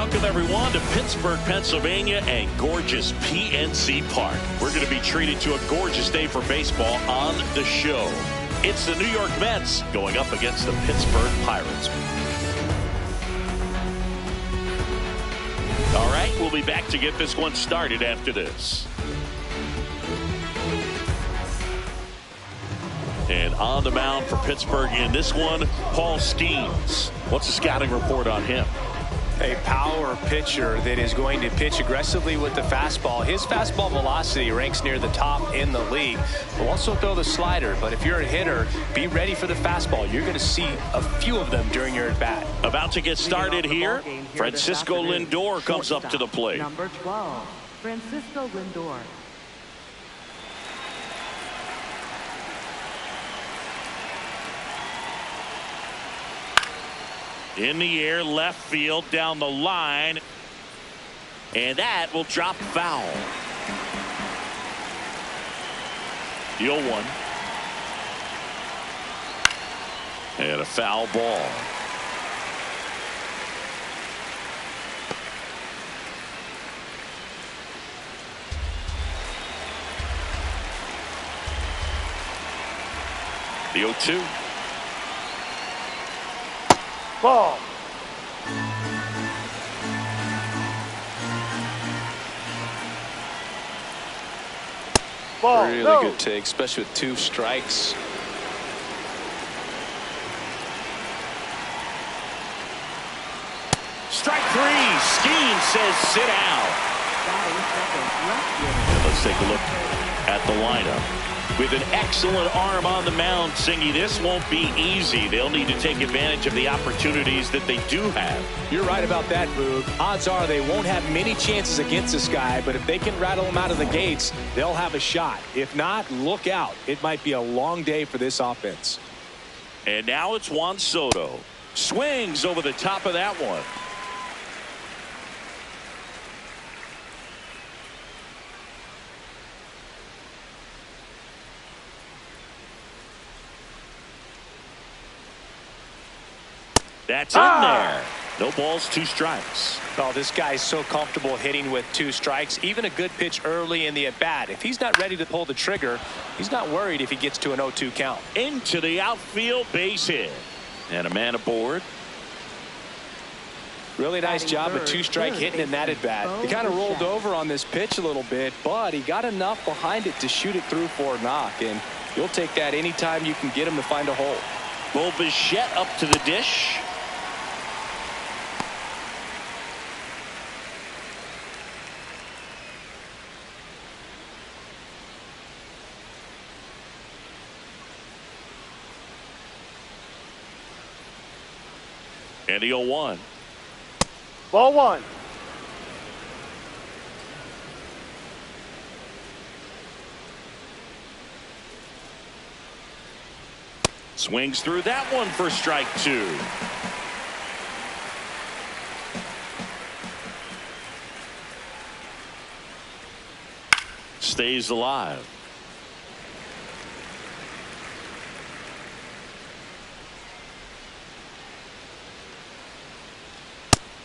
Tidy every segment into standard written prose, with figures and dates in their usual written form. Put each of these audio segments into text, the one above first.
welcome everyone to Pittsburgh, Pennsylvania and gorgeous PNC Park. We're going to be treated to a gorgeous day for baseball on the show. It's the New York Mets going up against the Pittsburgh Pirates. All right, we'll be back to get this one started after this. And on the mound for Pittsburgh in this one, Paul Skeens. What's the scouting report on him? A power pitcher that is going to pitch aggressively with the fastball. His fastball velocity ranks near the top in the league. Will also throw the slider, but if you're a hitter, be ready for the fastball. You're going to see a few of them during your at-bat. About to get started here. Francisco Lindor comes up to the plate. Number 12, Francisco Lindor. In the air, left field, down the line. And that will drop foul. The 0-1. And a foul ball. The 0-2. Ball. Ball. Really no. Good take, especially with 2 strikes. Strike 3. Skeens says sit down. And let's take a look at the lineup. With an excellent arm on the mound, Singy, this won't be easy. They'll need to take advantage of the opportunities that they do have. You're right about that, Boog. Odds are they won't have many chances against this guy, but if they can rattle him out of the gates, they'll have a shot. If not, look out. It might be a long day for this offense. And now it's Juan Soto. Swings over the top of that one. That's in there. No balls, 2 strikes. Oh, this guy's so comfortable hitting with 2 strikes. Even a good pitch early in the at-bat. If he's not ready to pull the trigger, he's not worried if he gets to an 0-2 count. Into the outfield, base hit. And a man aboard. Really nice job of 2-strike hitting in that at-bat. He kind of rolled over on this pitch a little bit, but he got enough behind it to shoot it through for a knock. And you'll take that anytime you can get him to find a hole. Bo Bichette up to the dish. And the 0-1. Ball 1. Swings through that one for strike 2. Stays alive.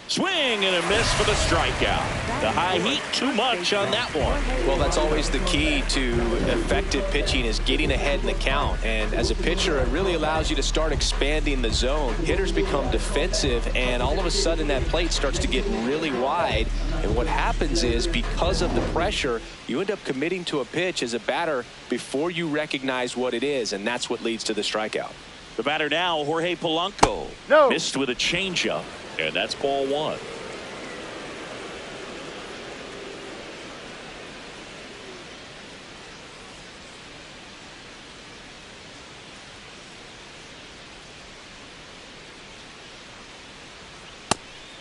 Swing and a miss for the strikeout. The high heat, too much on that one. Well, that's always the key to effective pitching, is getting ahead in the count. And as a pitcher, it really allows you to start expanding the zone. Hitters become defensive, and all of a sudden that plate starts to get really wide. And what happens is, because of the pressure, you end up committing to a pitch as a batter before you recognize what it is, and that's what leads to the strikeout. The batter now, Jorge Polanco. No. Missed with a changeup. And that's ball 1.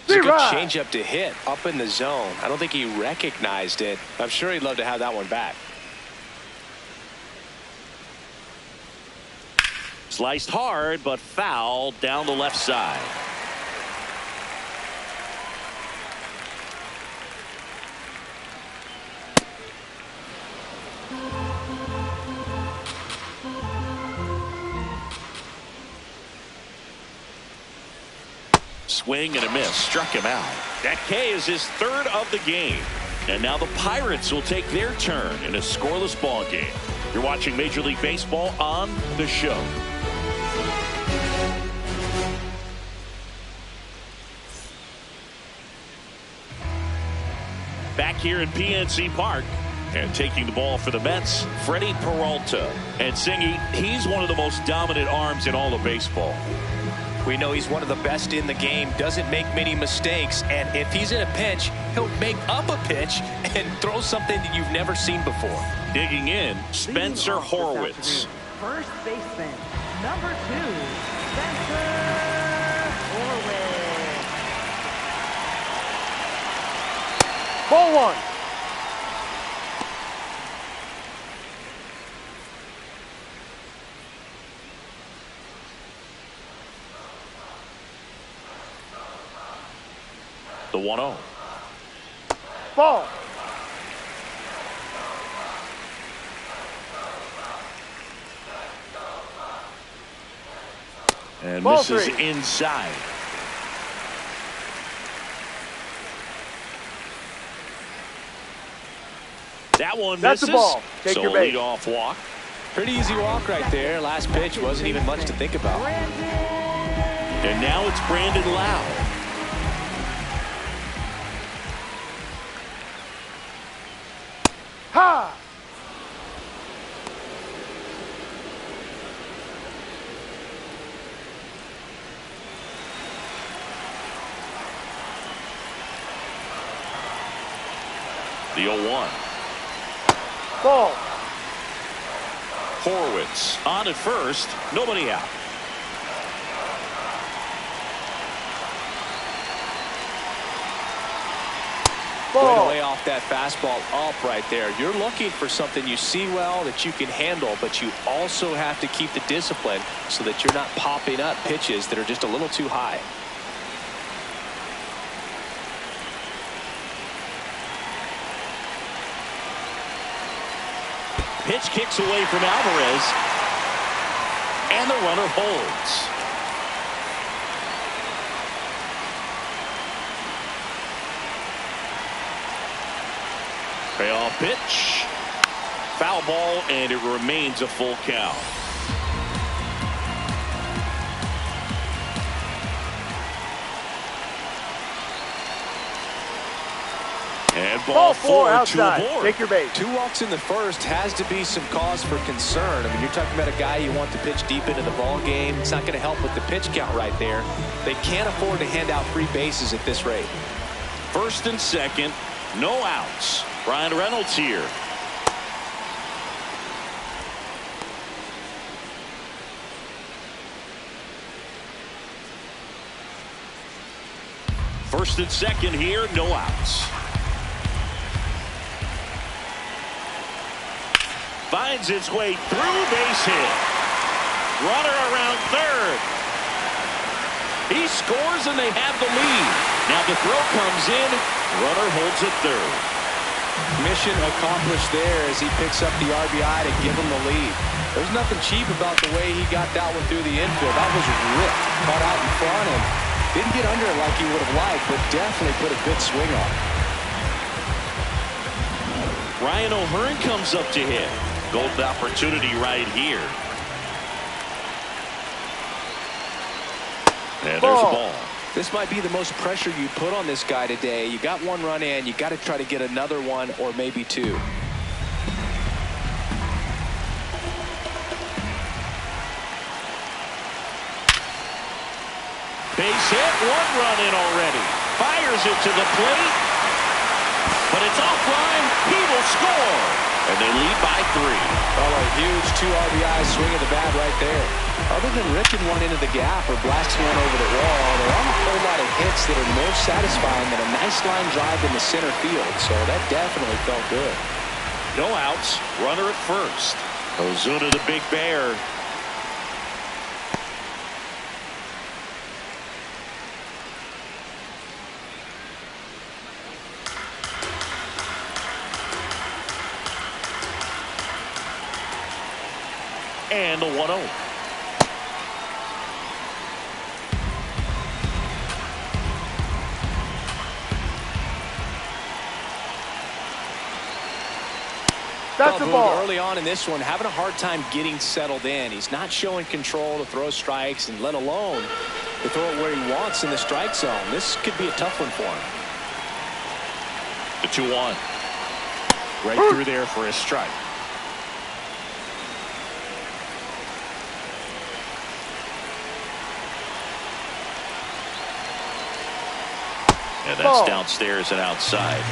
It's a good changeup to hit up in the zone. I don't think he recognized it. I'm sure he'd love to have that one back. Sliced hard, but foul down the left side. swing and a miss. Struck him out. That K is his third of the game. And now the Pirates will take their turn in a scoreless ball game. You're watching Major League Baseball on The Show. Back here in PNC Park. And taking the ball for the Mets, Freddie Peralta. And Singy, he's one of the most dominant arms in all of baseball. We know he's one of the best in the game, doesn't make many mistakes, and if he's in a pinch, he'll make up a pitch and throw something that you've never seen before. Digging in, Spencer Horwitz. First baseman, number 2, Spencer Horwitz. Ball 1. The 1-0. Ball. And Ball misses 3. inside. That one That's misses. the ball. Take So your base. leadoff walk. Pretty easy walk right there. Last pitch wasn't even much to think about. And now it's Brandon Lowe. Ha! The 0-1. Ball. Horwitz on at first. Nobody out. Way to Ball. lay off that fastball up right there. You're looking for something you see well that you can handle, but you also have to keep the discipline so that you're not popping up pitches that are just a little too high. Pitch kicks away from Alvarez. And the runner holds. Payoff pitch. Foul ball, and it remains a full count. And ball 4 outside. to aboard. Take your base. 2 walks in the first has to be some cause for concern. I mean, you're talking about a guy you want to pitch deep into the ball game. It's not going to help with the pitch count right there. They can't afford to hand out free bases at this rate. First and second, no outs. Brian Reynolds here. First and second here, no outs. Finds its way through, base hit. Runner around third. He scores and they have the lead. Now the throw comes in. Runner holds at third. Mission accomplished there as he picks up the RBI to give him the lead. There's nothing cheap about the way he got that one through the infield. That was ripped, caught out in front, and didn't get under it like he would have liked, but definitely put a good swing on it. Ryan O'Hearn comes up to hit. Golden opportunity right here. And there's a ball. This might be the most pressure you put on this guy today. You got 1 run in. You got to try to get another one or maybe 2. Base hit, 1 run in already. Fires it to the plate. But it's offline. He will score. And they lead by 3. Oh, a huge 2 RBI swing of the bat right there. Other than ripping one into the gap or blasting one over the wall, there aren't a whole lot of hits that are more satisfying than a nice line drive in the center field. So that definitely felt good. No outs. Runner at first. Ozuna the big bear. And the 1-0. That's a ball. Early on in this one, having a hard time getting settled in. He's not showing control to throw strikes, and let alone to throw it where he wants in the strike zone. This could be a tough one for him. The 2-1. Right through there for a strike. And that's downstairs and outside.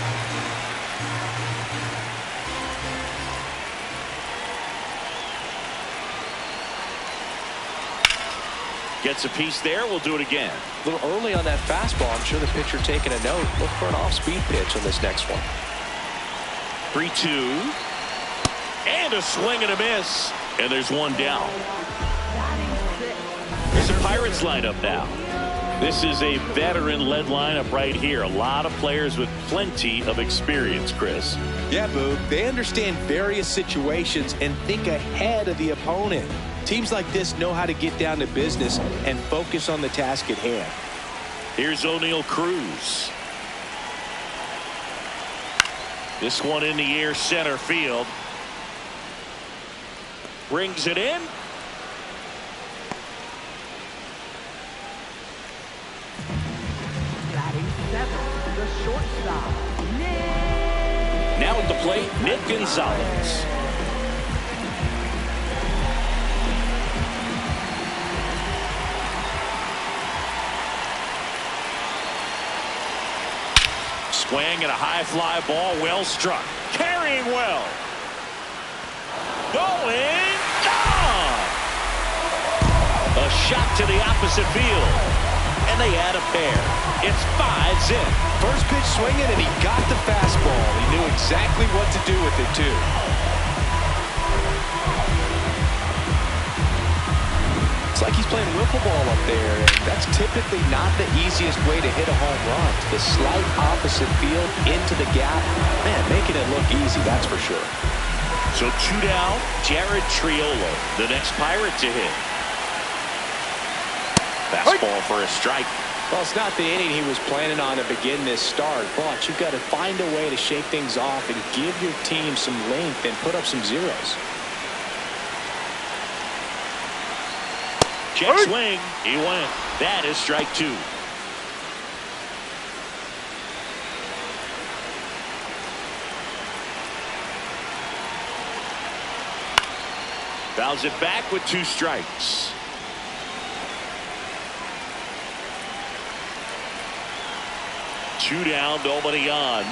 Gets a piece there. We'll do it again. A little early on that fastball. I'm sure the pitcher taking a note. Look for an off-speed pitch on this next one. 3-2. And a swing and a miss. And there's one down. Here's the Pirates lineup now. This is a veteran-led lineup right here. A lot of players with plenty of experience, Chris. Yeah, Boog. They understand various situations and think ahead of the opponent. Teams like this know how to get down to business and focus on the task at hand. Here's O'Neal Cruz. This one in the air, center field. Brings it in. Batting 7, the shortstop, Now at the plate, Nick Gonzalez. Swing and a high fly ball, well struck. Carrying well. Going. Gone. A shot to the opposite field. And they add a pair. It's 5 zip. First pitch swinging, and he got the fastball. He knew exactly what to do with it, too. It's like he's playing wiffle ball up there, and that's typically not the easiest way to hit a home run. The slight opposite field into the gap. Man, making it look easy, that's for sure. So 2 down, Jared Triolo, the next Pirate to hit. Fastball for a strike. Well, it's not the inning he was planning on to begin this start, but you've got to find a way to shake things off and give your team some length and put up some zeros. Check swing. He went. That is strike 2. Fouls it back with 2 strikes. Two down, nobody on.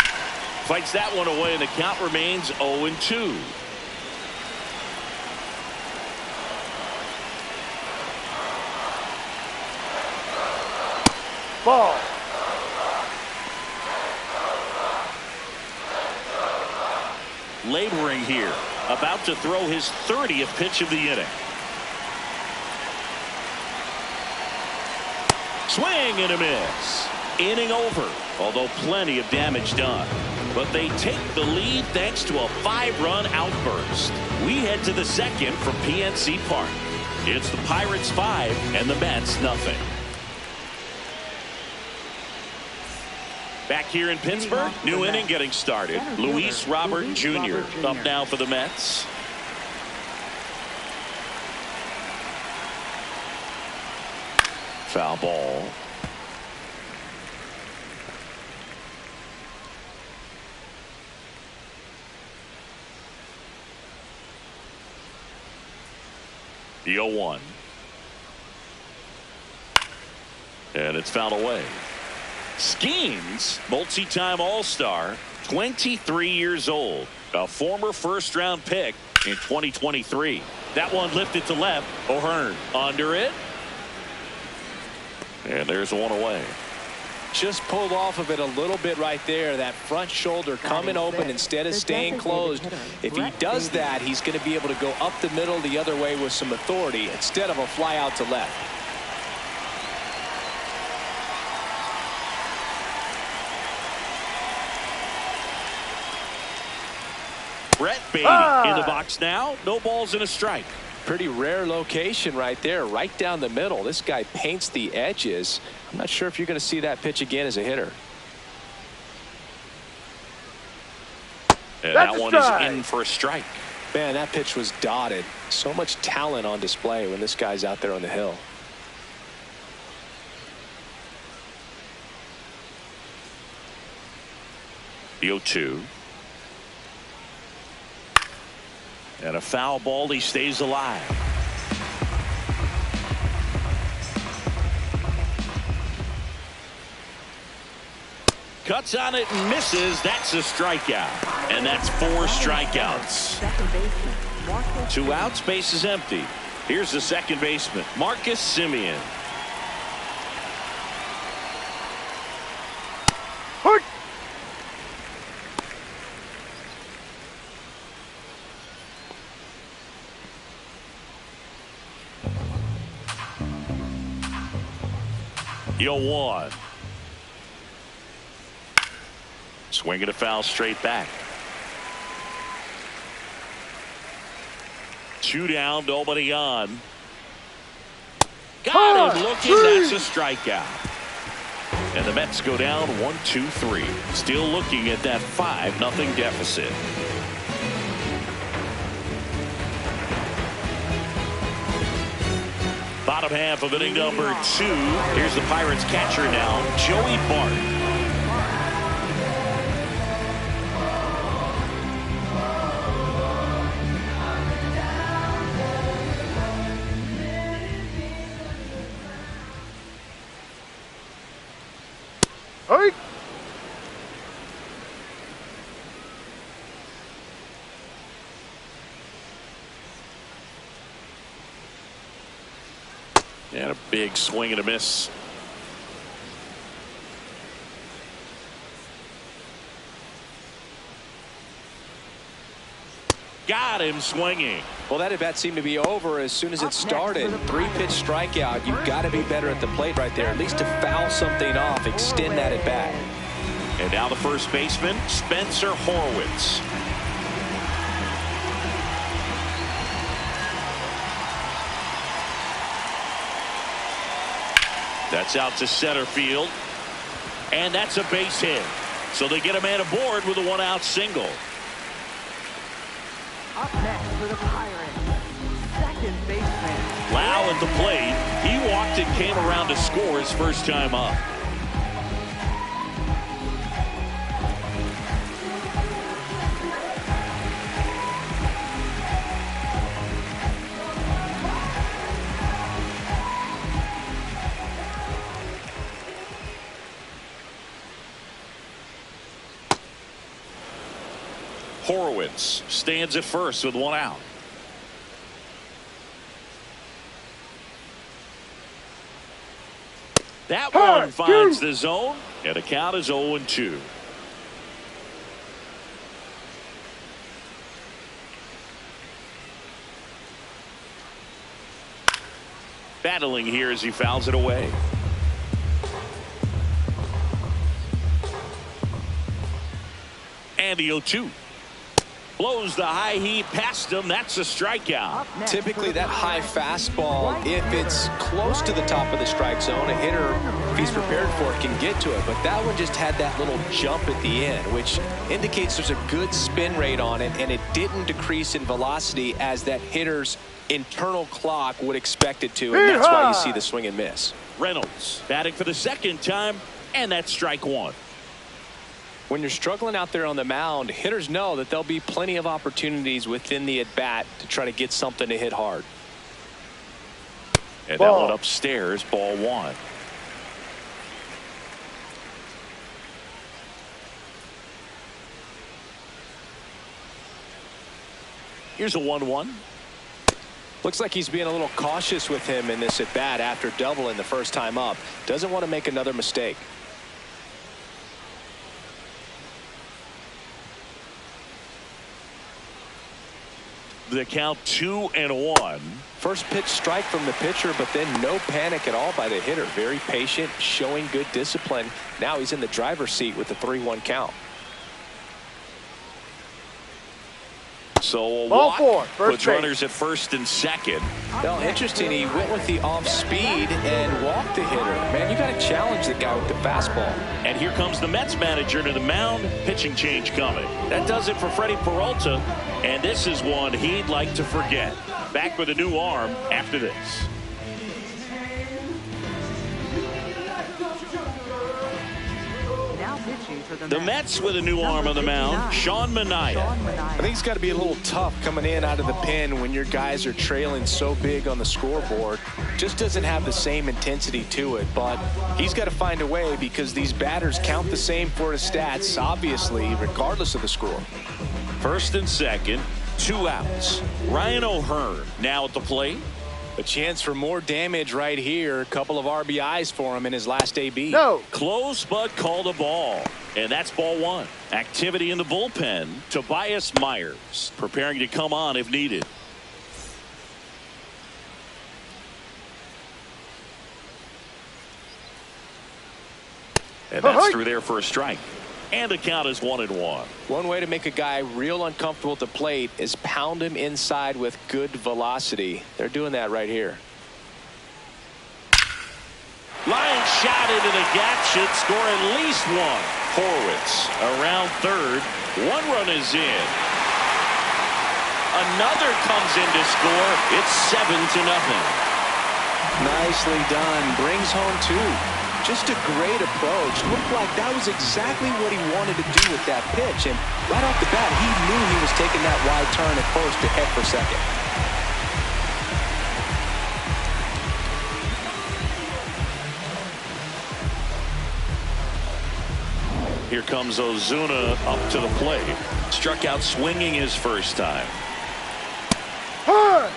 Fights that one away, and the count remains 0-2. Ball. Laboring here. About to throw his 30th pitch of the inning. Swing and a miss. Inning over, although plenty of damage done. But they take the lead thanks to a 5-run outburst. We head to the second from PNC Park. It's the Pirates 5 and the Mets nothing. Back here in Pittsburgh, new inning getting started. Luis Robert Jr. up now for the Mets. Foul ball. The 0-1. And it's fouled away. Skeens, multi-time All-Star, 23 years old, a former first-round pick in 2023. That one lifted to left. O'Hearn under it. And there's one away. Just pulled off of it a little bit right there. That front shoulder coming open instead of staying closed. If he does that, he's going to be able to go up the middle the other way with some authority instead of a fly out to left. Brett Beatty in the box now. No balls and a strike. Pretty rare location right there, right down the middle. This guy paints the edges. I'm not sure if you're going to see that pitch again as a hitter. And That's that a one strike. is in for a strike. Man, that pitch was dotted. So much talent on display when this guy's out there on the hill. The 0-2. And a foul ball. He stays alive. Cuts on it and misses. That's a strikeout. And that's 4 strikeouts. Second baseman, Marcus. 2 outs, base is empty. Here's the second baseman, Marcus Semien. Hurt. The 0-1. Swinging a foul straight back. 2 down, nobody on. Got him looking. That's a strikeout. And the Mets go down 1-2-3. Still looking at that 5-0 deficit. Bottom half of inning number 2. Here's the Pirates catcher now, Joey Bart. Hurt. And a big swing and a miss. Got him swinging. Well, that at bat seemed to be over as soon as it started. 3-pitch strikeout. You've got to be better at the plate right there, at least to foul something off, extend that at bat. And now the first baseman, Spencer Horwitz. That's out to center field. And that's a base hit. So they get a man aboard with a 1-out single. Up next for the Pirates, second baseman. Lau at the plate. He walked and came around to score his first time up. Horowitz stands at first with 1 out. That one finds the zone, and the count is 0-2. Battling here as he fouls it away. And the 0-2. Blows the high heat past him. That's a strikeout. Typically that high fastball, if it's close to the top of the strike zone, a hitter, if he's prepared for it, can get to it. But that one just had that little jump at the end, which indicates there's a good spin rate on it, and it didn't decrease in velocity as that hitter's internal clock would expect it to, and that's why you see the swing and miss. Reynolds batting for the second time, and that's strike 1. When you're struggling out there on the mound, hitters know that there'll be plenty of opportunities within the at-bat to try to get something to hit hard. And that one upstairs, ball 1. Here's a 1-1. Looks like he's being a little cautious with him in this at-bat after doubling the first time up. Doesn't want to make another mistake. The count 2-1. First pitch strike from the pitcher, but then no panic at all by the hitter. Very patient, showing good discipline. Now he's in the driver's seat with the 3-1 count. So a Ball walk four, first puts base. runners at first and second. Well, interesting. He went with the off speed and walked the hitter. Man, you got to challenge the guy with the fastball. And here comes the Mets manager to the mound. Pitching change coming. That does it for Freddie Peralta. And this is one he'd like to forget. Back with a new arm after this. Now pitching for The Mets with a new arm on the mound, Sean Manaea. I think it's got to be a little tough coming in out of the pen when your guys are trailing so big on the scoreboard. Just doesn't have the same intensity to it, but he's got to find a way because these batters count the same for his stats, obviously, regardless of the score. First and second, 2 outs. Ryan O'Hearn now at the plate. A chance for more damage right here. A couple of RBIs for him in his last AB. No. Close but called a ball. And that's ball 1. Activity in the bullpen. Tobias Myers preparing to come on if needed. And that's through there for a strike. And the count is 1-1. One way to make a guy real uncomfortable at the plate is pound him inside with good velocity. They're doing that right here. Line shot into the gap should score at least 1. Horwitz around third. 1 run is in. Another comes in to score. It's 7-0. Nicely done. Brings home 2. Just a great approach. Looked like that was exactly what he wanted to do with that pitch. And right off the bat, he knew he was taking that wide turn at first to head for second. Here comes Ozuna up to the plate. Struck out swinging his first time. Hey!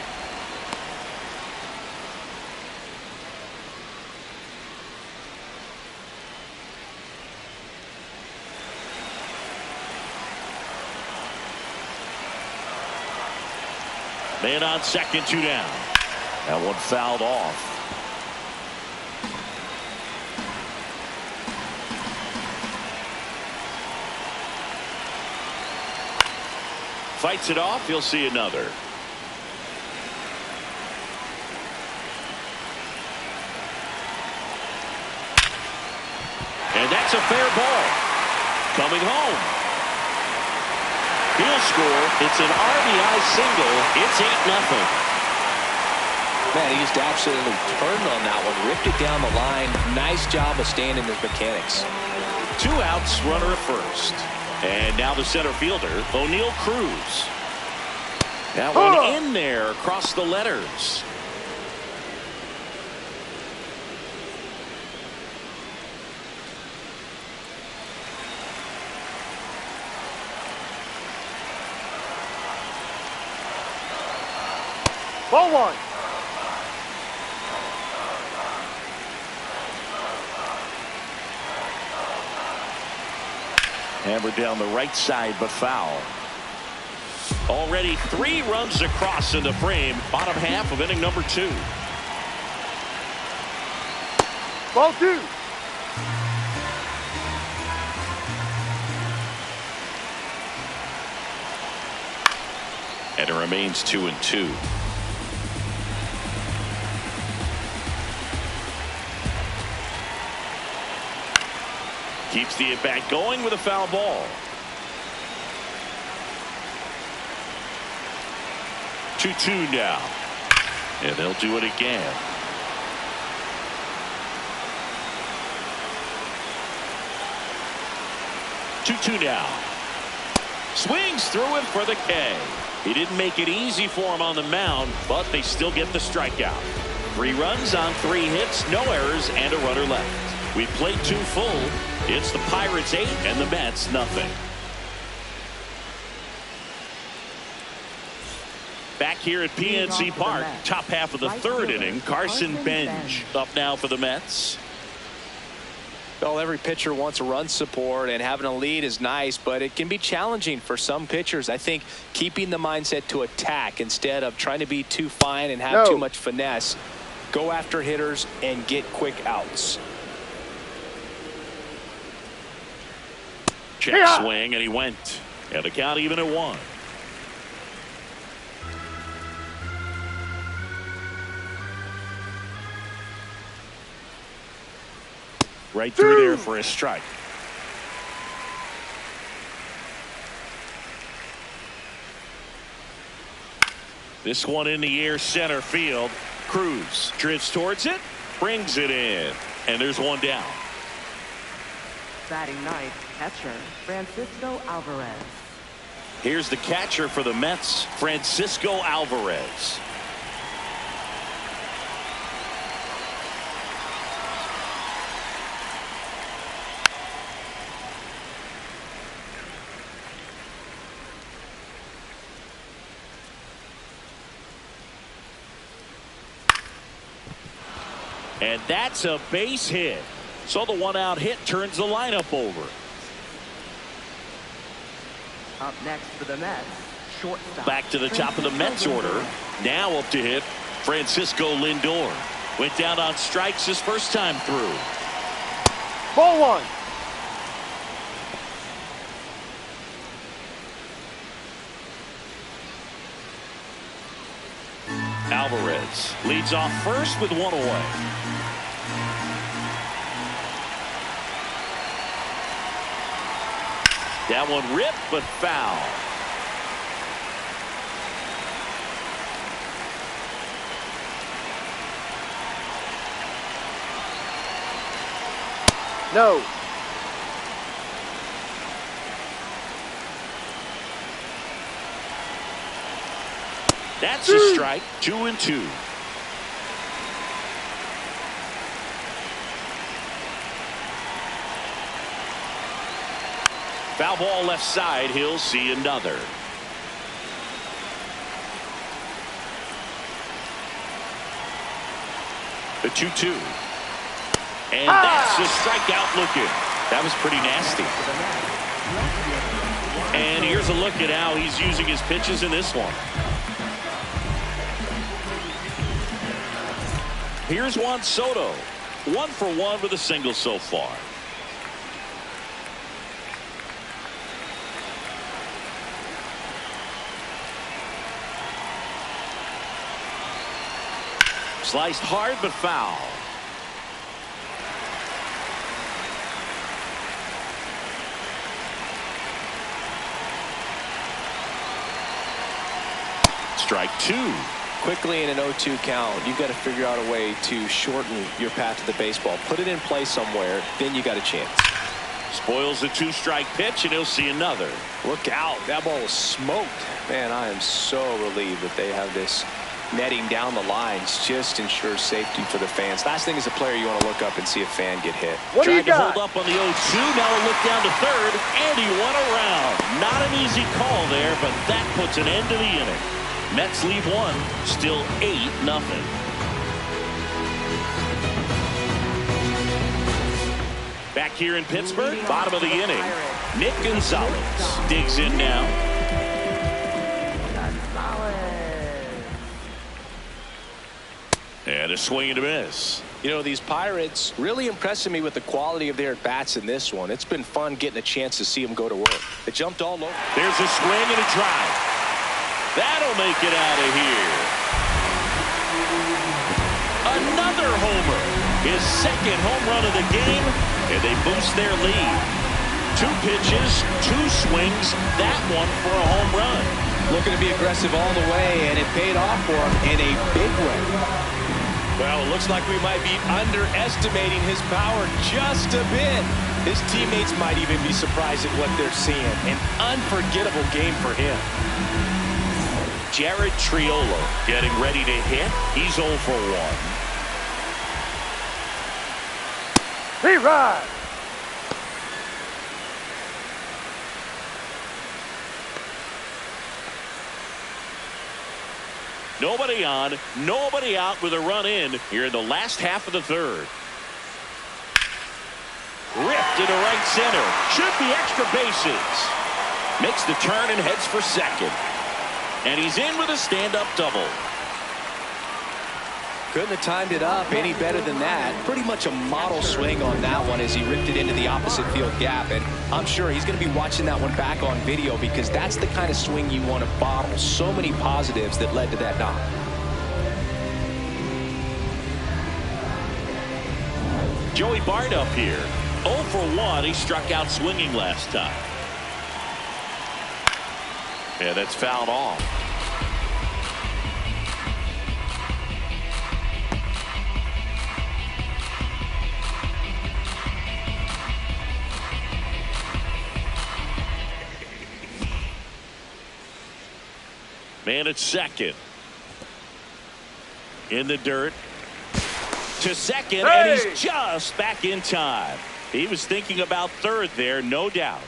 Man on second, 2 down. That one fouled off. Fights it off. You'll see another. And that's a fair ball. Coming home. He'll score. It's an RBI single. It's 8-0. Man, he just absolutely turned on that one. Ripped it down the line. Nice job of staying in his mechanics. 2 outs, runner at first. And now the center fielder, O'Neal Cruz. That one in there across the letters. Ball 1. Hammered down the right side, but foul. Already 3 runs across in the frame. Bottom half of inning number 2. Ball 2. And it remains 2-2. Keeps the at-bat going with a foul ball. 2-2 now. And they'll do it again. Two now. Swings through it for the K. He didn't make it easy for him on the mound, but they still get the strikeout. 3 runs on 3 hits, no errors, and a runner left. We played 2 full. It's the Pirates 8 and the Mets nothing. Back here at PNC Park, top half of the 3rd inning, Carson Benj up now for the Mets. Well, every pitcher wants run support, and having a lead is nice, but it can be challenging for some pitchers. I think keeping the mindset to attack instead of trying to be too fine and have too much finesse. Go after hitters and get quick outs. Check swing, and he went. And the count even at 1. Right through there for a strike. This one in the air, center field. Cruz drifts towards it, brings it in, and there's one down. Batting ninth, catcher, Francisco Alvarez. Here's the catcher for the Mets, Francisco Alvarez. And that's a base hit. So the one-out hit turns the lineup over. Up next for the Mets, shortstop. Back to the top of the Mets order. Now up to hit, Francisco Lindor. Went down on strikes his first time through. Ball one. Alvarez leads off first with one away. That one ripped but foul. No. That's a strike. 2-2. Foul ball left side. He'll see another. The 2-2. And that's a strikeout looking. That was pretty nasty. And here's a look at how he's using his pitches in this one. Here's Juan Soto. 1 for 1 with a single so far. Sliced hard but foul. Strike 2. Quickly in an 0-2 count, you've got to figure out a way to shorten your path to the baseball. Put it in play somewhere, then you got a chance. Spoils the 2-strike pitch, and he'll see another. Look out. That ball was smoked. Man, I am so relieved that they have this netting down the lines. Just ensures safety for the fans. Last thing as a player, you want to look up and see a fan get hit. What do you Tried to got? hold up on the 0-2. Now a look down to third, and he went around. Not an easy call there, but that puts an end to the inning. Mets lead one, still 8-0. Back here in Pittsburgh, bottom of the inning, Nick Gonzalez digs in now. And a swing and a miss. You know, these Pirates really impressing me with the quality of their at-bats in this one. It's been fun getting a chance to see them go to work. They jumped all over. There's a swing and a drive. That'll make it out of here. Another homer. His second home run of the game, and they boost their lead. 2 pitches, 2 swings, that one for a home run. Looking to be aggressive all the way, and it paid off for him in a big way. Well, it looks like we might be underestimating his power just a bit. His teammates might even be surprised at what they're seeing. An unforgettable game for him. Jared Triolo getting ready to hit. He's 0 for 1. He rides. Nobody on, nobody out with a run in here in the last half of the third. Ripped into right center. Should be extra bases. Makes the turn and heads for second. And he's in with a stand-up double. Couldn't have timed it up any better than that. Pretty much a model swing on that one as he ripped it into the opposite field gap. And I'm sure he's going to be watching that one back on video because that's the kind of swing you want to bottle. So many positives that led to that knock. Joey Bart up here. 0 for 1. He struck out swinging last time. And that's fouled off. Man at second. In the dirt. To second, and he's just back in time. He was thinking about third there, no doubt.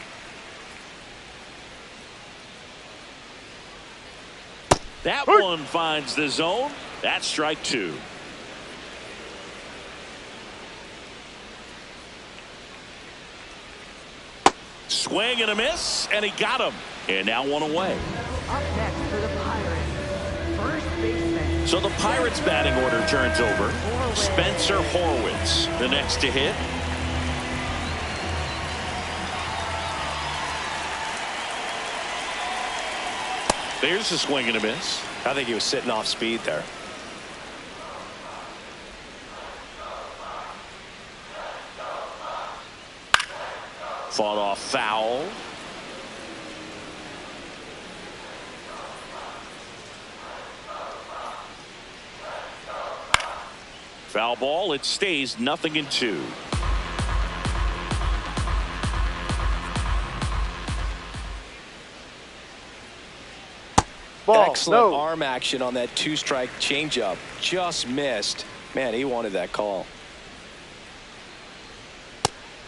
That one finds the zone. That's strike 2. Swing and a miss, and he got him. And now one away. Up next for the Pirates, first baseman. So the Pirates batting order turns over. Spencer Horwitz, the next to hit. There's a swing and a miss. I think he was sitting off speed there. Fought off foul. Foul ball. It stays 0-2. Ball. Excellent No. arm action on that 2-strike changeup. Just missed. Man, he wanted that call.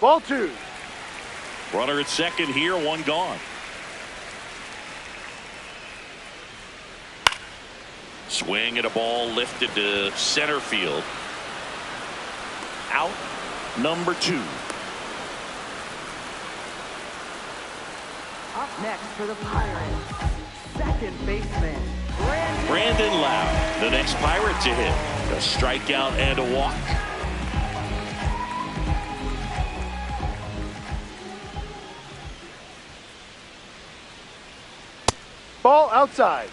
Ball 2. Runner at second here, one gone. Swing at a ball lifted to center field. Out number 2. Up next for the Pirates, second baseman, Brandon Lowe, the next Pirate to hit. A strikeout and a walk. Ball outside.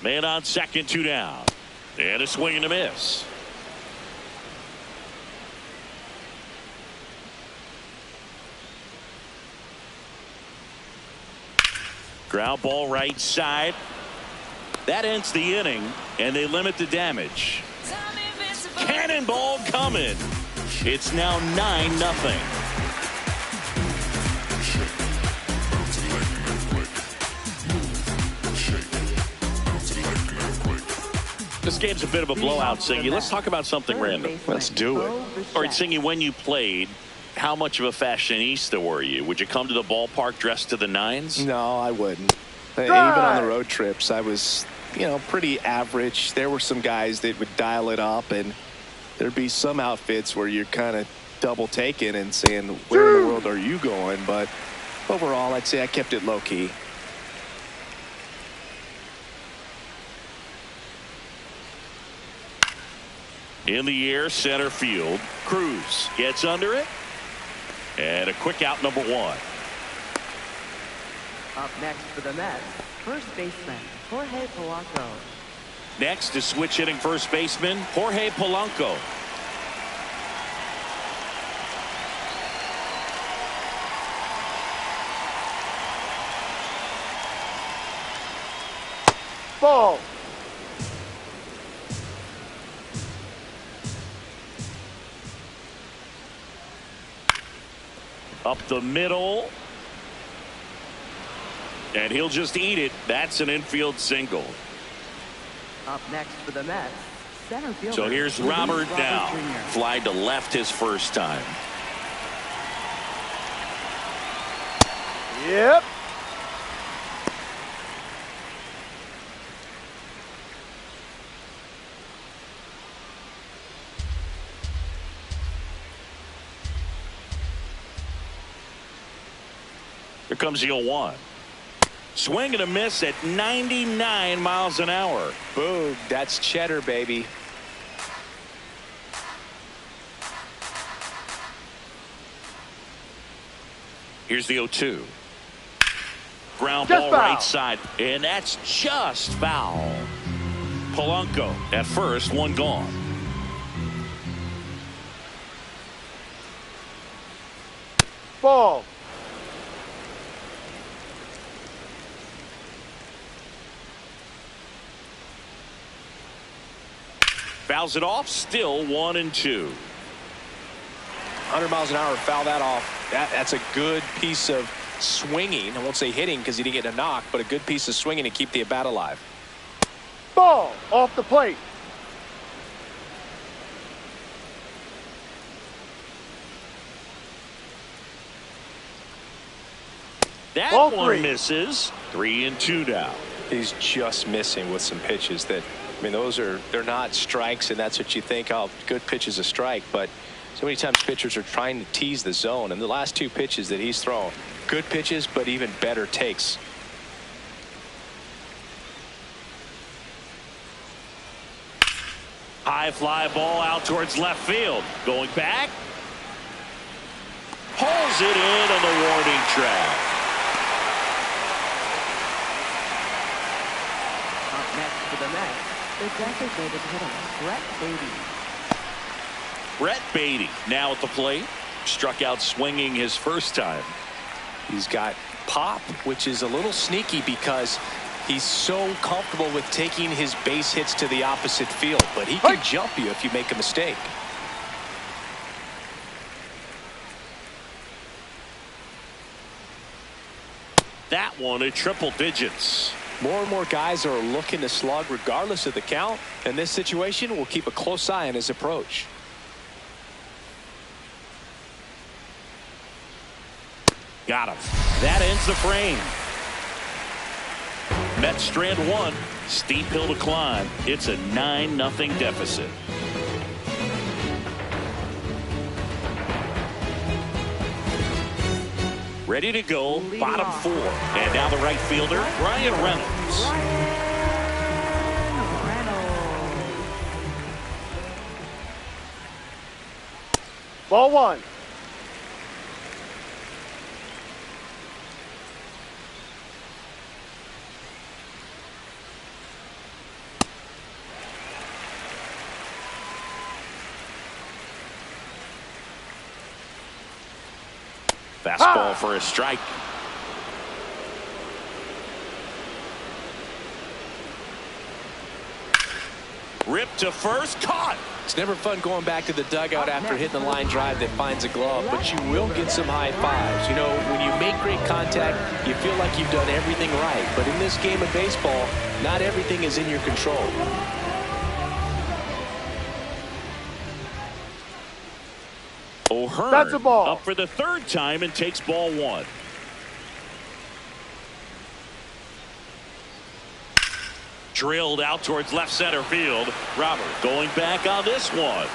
Man on second, 2 down. And a swing and a miss. Ground ball right side. That ends the inning, and they limit the damage. Cannonball coming. It's now 9-0. This game's a bit of a blowout, Singy. Let's talk about something random. Let's do it. All right, Singy, when you played, how much of a fashionista were you? Would you come to the ballpark dressed to the nines? No, I wouldn't. Even on the road trips, I was, pretty average. There were some guys that would dial it up, and there'd be some outfits where you're kind of double taking and saying, where in the world are you going? But overall, I'd say I kept it low key. In the air, center field. Cruz gets under it. And a quick out, number 1. Up next for the Mets, first baseman, Jorge Polanco. Next is switch hitting first baseman, Jorge Polanco. Ball. Up the middle. And he'll just eat it. That's an infield single. Up next for the Mets, center fielder. So here's Robert now. Fly to left his first time. Yep. Here comes the 0-1. Swing and a miss at 99 miles an hour. Boom. That's cheddar, baby. Here's the 0-2. Ground Just ball foul. right side, and that's just foul. Polanco at first, one gone. Ball. Fouls it off, still 1-2. 100 miles an hour, foul that off. That's a good piece of swinging. I won't say hitting because he didn't get a knock, but a good piece of swinging to keep the at-bat alive. Ball. Off the plate. That Ball one three. misses. 3-2 now. He's just missing with some pitches that, I mean, they're not strikes, and that's what you think, oh, good pitch is a strike. But so many times pitchers are trying to tease the zone, and the last two pitches that he's thrown, good pitches, but even better takes. High fly ball out towards left field. Going back. Pulls it in on the warning track. Up next for the Mets, the designated hitter, Brett Beatty. Brett Beatty now at the plate. Struck out swinging his first time. He's got pop, which is a little sneaky because he's so comfortable with taking his base hits to the opposite field, but he can jump you if you make a mistake. That one at triple digits. More and more guys are looking to slug regardless of the count. In this situation, we'll keep a close eye on his approach. Got him. That ends the frame. Mets strand one. Steep hill to climb. It's a 9-0 deficit. Ready to go, bottom four. And now the right fielder, Ryan Reynolds. Ball one. Fastball for a strike. Ripped to first, caught. It's never fun going back to the dugout after hitting the line drive that finds a glove, but you will get some high fives. You know, when you make great contact, you feel like you've done everything right. But in this game of baseball, not everything is in your control. O'Hearn That's a ball. up for the third time and takes ball one. Drilled out towards left center field. Robert going back on this one.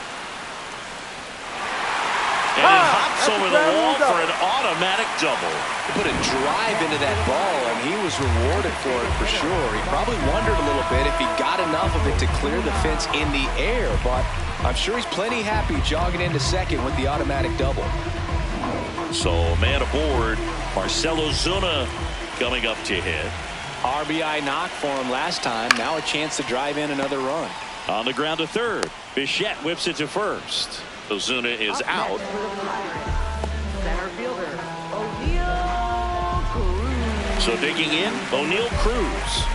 And it hops over the wall for an automatic double. He put a drive into that ball, and he was rewarded for it for sure. He probably wondered a little bit if he got enough of it to clear the fence in the air, but I'm sure he's plenty happy jogging into second with the automatic double. So man aboard, Marcell Ozuna coming up to hit. RBI knock for him last time. Now a chance to drive in another run. On the ground to third. Bichette whips it to first. Ozuna is out. Center fielder, O'Neal Cruz. So digging in, O'Neal Cruz.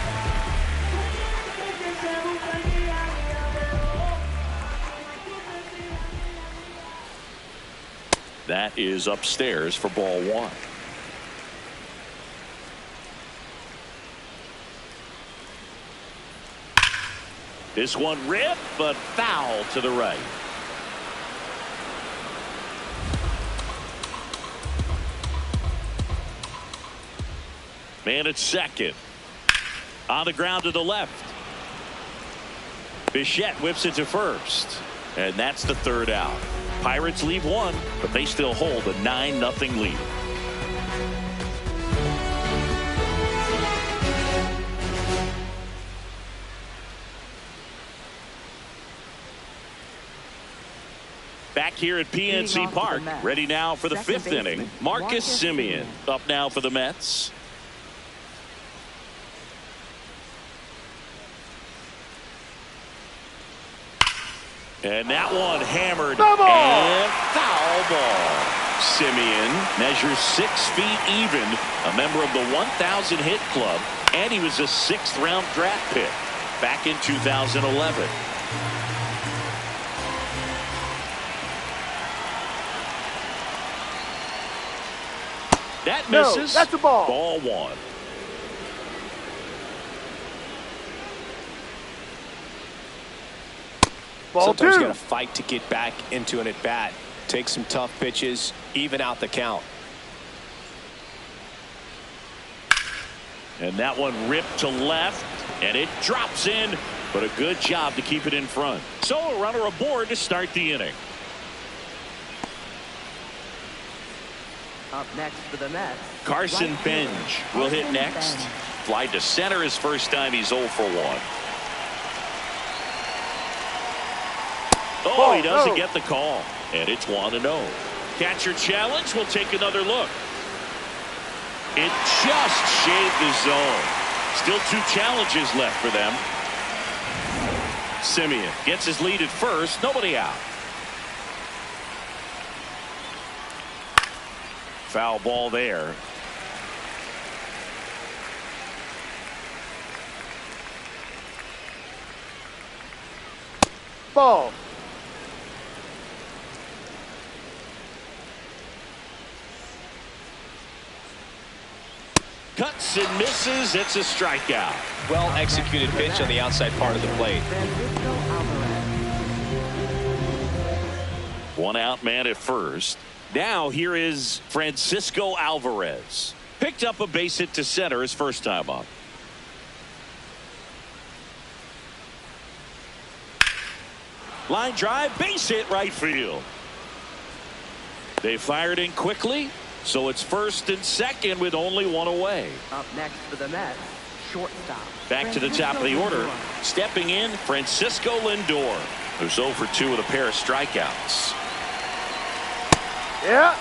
That is upstairs for ball one. This one ripped, but foul to the right. Man at second. On the ground to the left. Bichette whips it to first. And that's the third out. Pirates leave one, but they still hold a 9-0 lead. Back here at PNC Park. Ready now for the fifth inning. Marcus Semien up now for the Mets. And that one hammered and foul ball. Semien measures 6 feet even, a member of the 1,000 hit club, and he was a 6th round draft pick back in 2011. That misses. No, that's a ball. Ball 1. Ball Sometimes 2. you got to fight to get back into an at-bat. Take some tough pitches, even out the count. And that one ripped to left, and it drops in, but a good job to keep it in front. So a runner aboard to start the inning. Up next for the Mets, Carson Benj will hit next. Fly to center his first time. He's 0 for 1. Oh, he doesn't get the call. And it's 1-0. Catcher challenge. We'll take another look. It just shaved the zone. Still 2 challenges left for them. Semien gets his lead at first. Nobody out. Foul ball there. Ball. Cuts and misses. It's a strikeout. Well executed pitch on the outside part of the plate. Francisco Alvarez. 1 out man at first. Now here is Francisco Alvarez. Picked up a base hit to center his first time up. Line drive, base hit right field. They fired in quickly, so it's first and second with only 1 away. Up next for the Mets, shortstop. Back to the top of the order. Stepping in, Francisco Lindor, who's 0 for 2 with a pair of strikeouts. Yeah.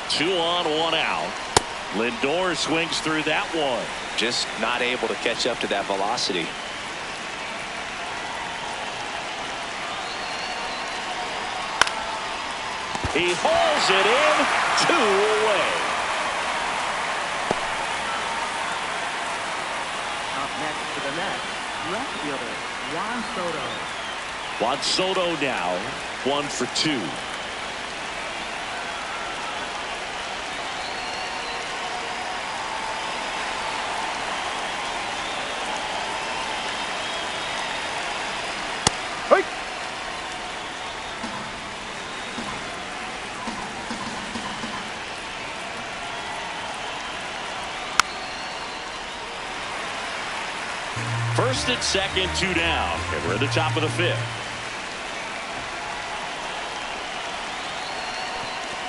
Two on, 1 out. Lindor swings through that one. Just not able to catch up to that velocity. He hauls it in. 2 away. Up next for the Mets, left fielder Juan Soto. Juan Soto now 1 for 2. Hey. First and second, 2 down. And we're at the top of the 5th.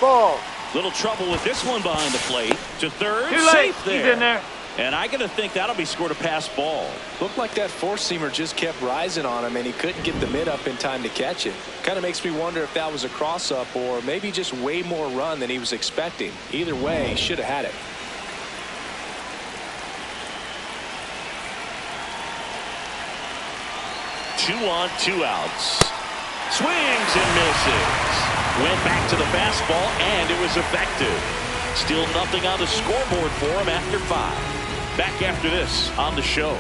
Ball. Little trouble with this one behind the plate. To third. Too late. Safe there. He's in there. And I gotta think that'll be scored a pass ball. Looked like that four-seamer just kept rising on him, and he couldn't get the mid up in time to catch it. Kind of makes me wonder if that was a cross-up or maybe just way more run than he was expecting. Either way, he should have had it. Two on, 2 outs. Swings and misses. Went back to the fastball, and it was effective. Still nothing on the scoreboard for him after 5. Back after this on the show.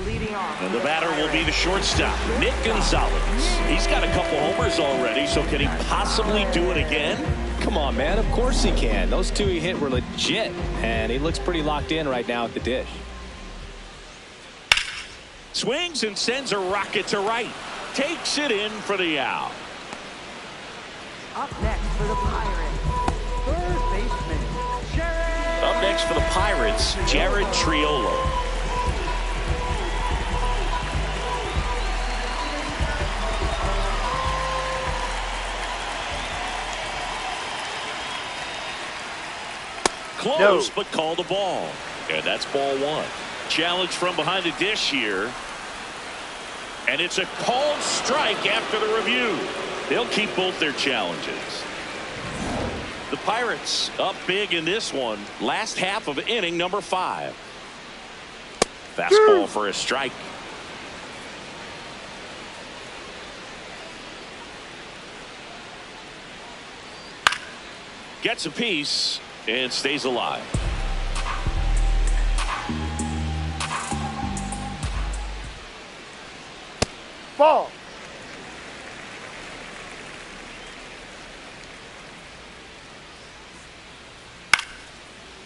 Leading off. And the batter will be the shortstop, Nick Gonzalez. He's got a couple homers already, so can he possibly do it again? Come on, man. Of course he can. Those 2 he hit were legit, and he looks pretty locked in right now at the dish. Swings and sends a rocket to right. Takes it in for the out. Up next for the Pirates, third baseman, Jared. Up next for the Pirates, Jared Triolo. close, No. but called a ball. And that's ball one. Challenge from behind the dish here. And it's a called strike after the review. They'll keep both their challenges. The Pirates up big in this one. Last half of inning number 5. Fastball for a strike. Gets a piece and stays alive. Ball.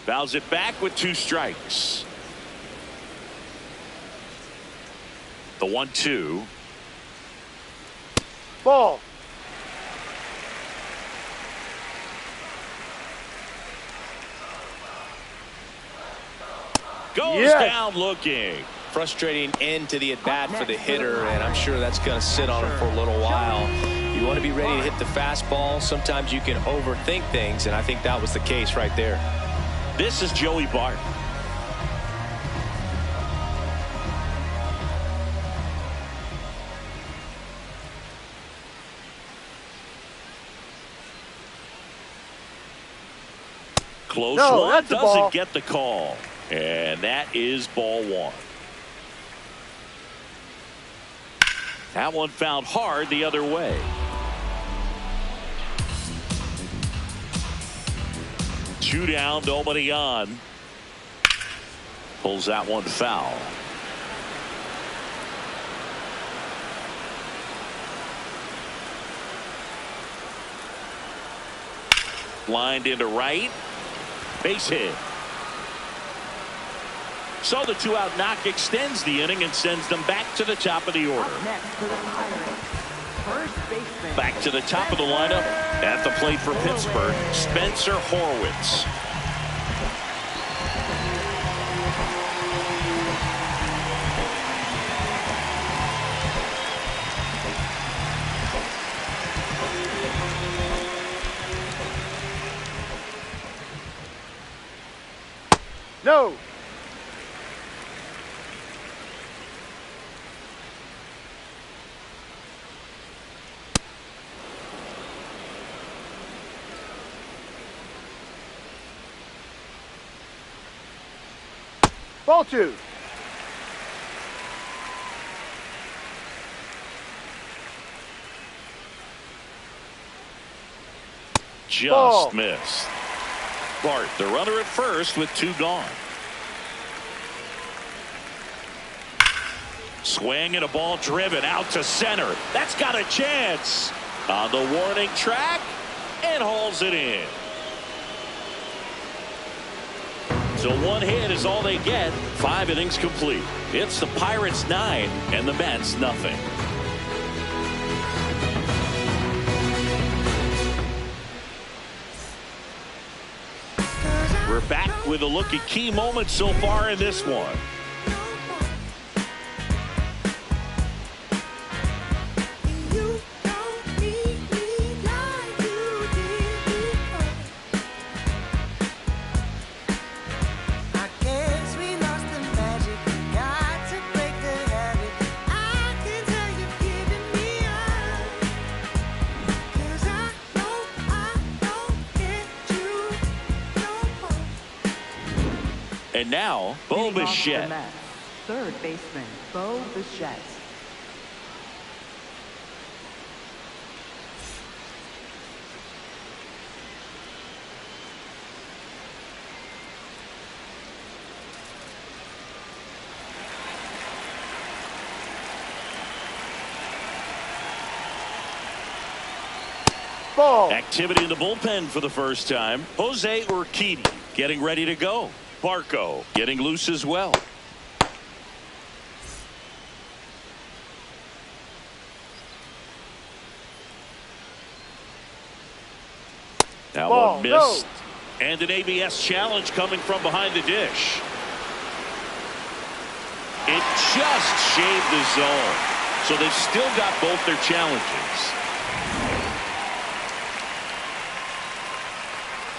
Fouls it back with 2 strikes. The 1-2. Ball. Goes Yes. down looking. Frustrating end to the at-bat for the hitter, and I'm sure that's going to sit on him for a little while. You want to be ready to hit the fastball. Sometimes you can overthink things, and I think that was the case right there. This is Joey Bart. Close No, one, that's a ball. doesn't get the call. And that is ball one. That one fouled hard the other way. Two down, nobody on. Pulls that one foul. Lined into right. Base hit. So the 2-out knock extends the inning and sends them back to the top of the order. Up next for the Pirates, first baseman. Back to the top of the lineup at the plate for Pittsburgh, Spencer Horwitz. No. Ball 2. Just Ball. missed. Bart, the runner at first with 2 gone. Swing and a ball driven out to center. That's got a chance. On the warning track and hauls it in. So 1 hit is all they get. 5 innings complete. It's the Pirates 9 and the Mets nothing. We're back with a look at key moments so far in this one. And now, Bo Leading off for the Bichette. Mets, third baseman, Bo Bichette. Ball. Activity in the bullpen for the first time. Jose Urquidy getting ready to go. Barco getting loose as well. That Ball, one missed. And an ABS challenge coming from behind the dish. It just shaved the zone. So they've still got both their challenges.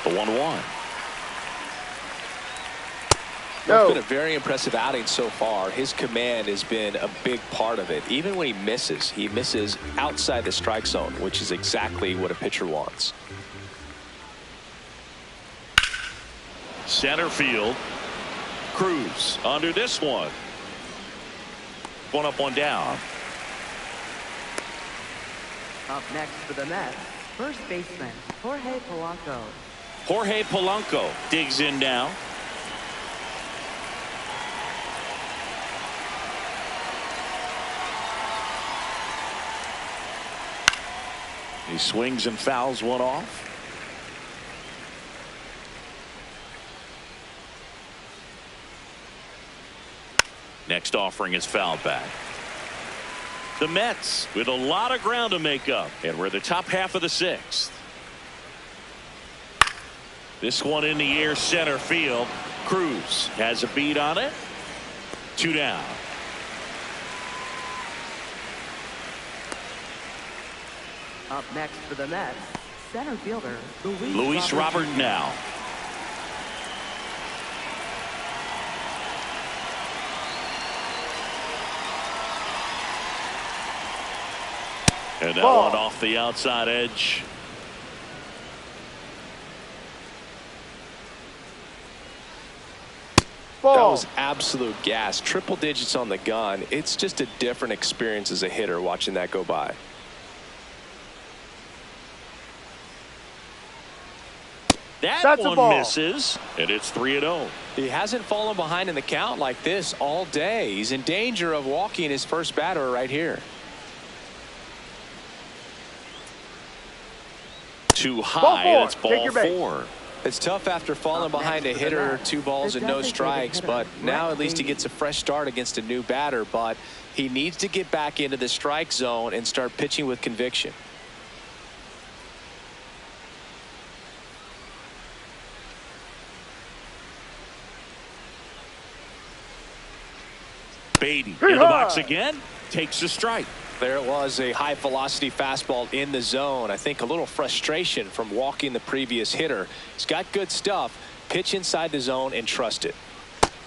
The 1-1. Well, it's been a very impressive outing so far. His command has been a big part of it. Even when he misses outside the strike zone, which is exactly what a pitcher wants. Center field. Cruz under this one. One up, one down. Up next for the Mets, first baseman Jorge Polanco. Jorge Polanco digs in now. He swings and fouls one off. Next offering is fouled back. The Mets with a lot of ground to make up, and we're the top half of the sixth. This one in the air, center field. Cruz has a beat on it. 2 down. Up next for the Mets, center fielder Luis Robert now. And that one off the outside edge. That was absolute gas. Triple digits on the gun. It's just a different experience as a hitter watching that go by. That's one misses, and it's 3-0. He hasn't fallen behind in the count like this all day. He's in danger of walking his first batter right here. Too high. It's ball 4. It's tough after falling behind a hitter, 2 balls and no strikes, but now at least he gets a fresh start against a new batter. But he needs to get back into the strike zone and start pitching with conviction. Beatty in the box again, takes a strike. There it was, a high velocity fastball in the zone. I think a little frustration from walking the previous hitter. He's got good stuff. Pitch inside the zone and trust it.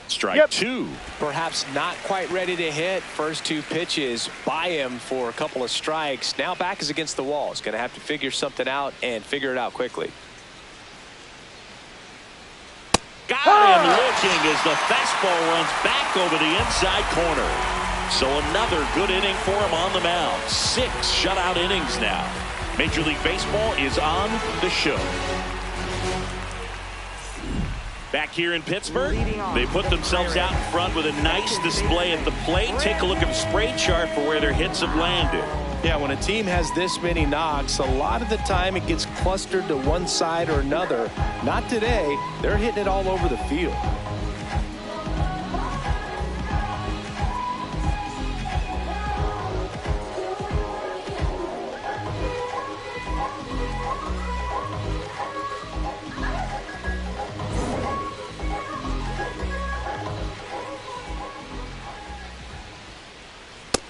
Strike 2. Perhaps not quite ready to hit. First 2 pitches by him for a couple of strikes. Now back is against the wall. He's going to have to figure something out and figure it out quickly. Got him looking as the fastball runs back over the inside corner. So another good inning for him on the mound. 6 shutout innings now. Major League Baseball is on the show. Back here in Pittsburgh, they put themselves out in front with a nice display at the plate. Take a look at the spray chart for where their hits have landed. Yeah, when a team has this many knocks, a lot of the time it gets clustered to one side or another. Not today. They're hitting it all over the field.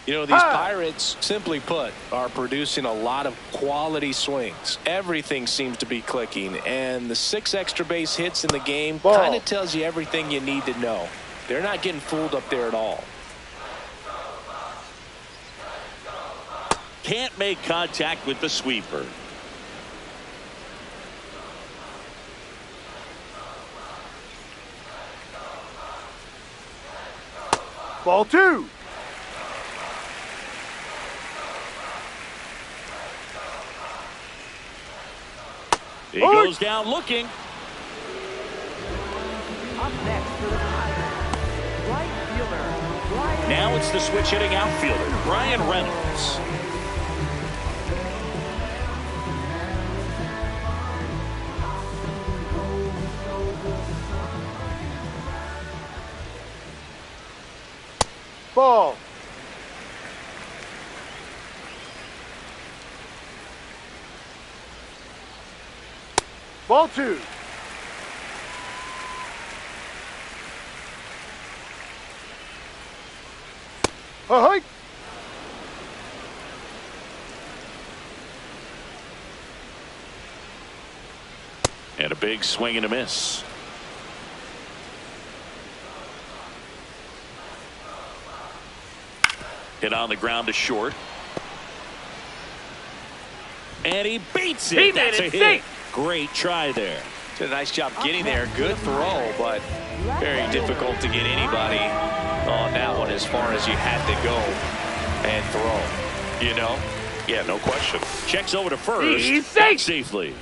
You know, these Pirates, simply put, are producing a lot of quality swings. Everything seems to be clicking, and the 6 extra base hits in the game kind of tells you everything you need to know. They're not getting fooled up there at all. Can't make contact with the sweeper. Ball 2. He goes down looking. Up next for the Pirates, right fielder Brian. Now it's the switch hitting outfielder, Brian Reynolds. Ball. Ball 2. Ahoy. And a big swing and a miss. Hit on the ground to short. And he beats it. He That's made a it hit. safe. Great try there. Did a nice job getting there. Good throw, but very difficult to get anybody on that one as far as you had to go and throw. You know? Yeah, no question. Checks over to first. He's safe. Back safely.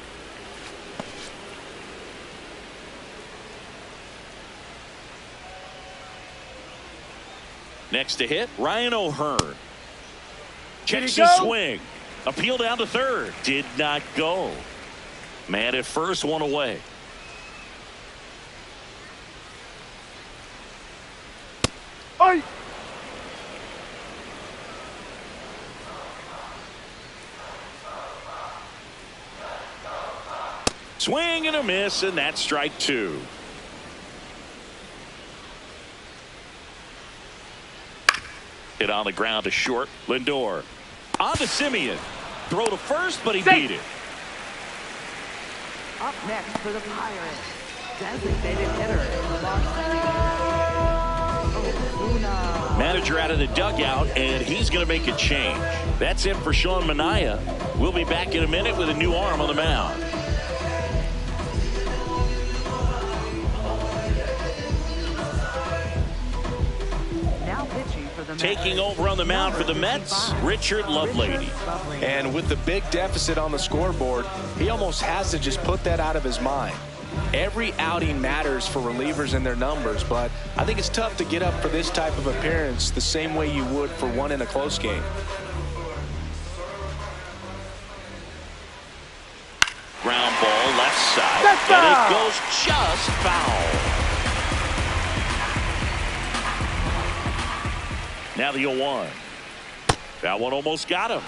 Next to hit, Ryan O'Hearn. Checks his swing. Appeal down to third. Did not go. Man at first, one away. Aye. Swing and a miss, and that's strike two. Hit on the ground to short. Lindor. On to Simeon. Throw to first, but he beat it. Up next for the Pirates, designated hitter, Osuna. Manager out of the dugout, and he's going to make a change. That's it for Sean Manaea. We'll be back in a minute with a new arm on the mound. Now pitching for the Mets. Taking over on the mound for the Mets, Richard Lovelady. And with the big deficit on the scoreboard, he almost has to just put that out of his mind. Every outing matters for relievers and their numbers, but I think it's tough to get up for this type of appearance the same way you would for one in a close game. Ground ball left side, That's and it foul. goes just foul. Now the 0-1. That one almost got him.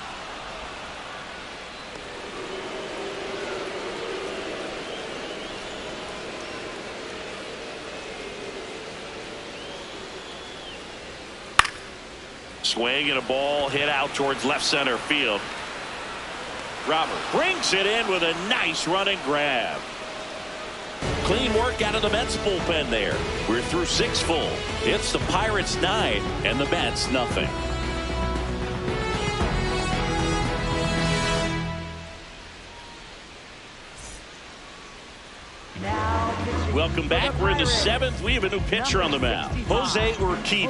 Swing and a ball hit out towards left center field. Robert brings it in with a nice running grab. Clean work out of the Mets bullpen there. We're through 6 full. It's the Pirates 9 and the Mets nothing. Now pitching Welcome for back. the We're in the Pirates, 7th. We have a new pitcher on the mound. Jose Urquidy.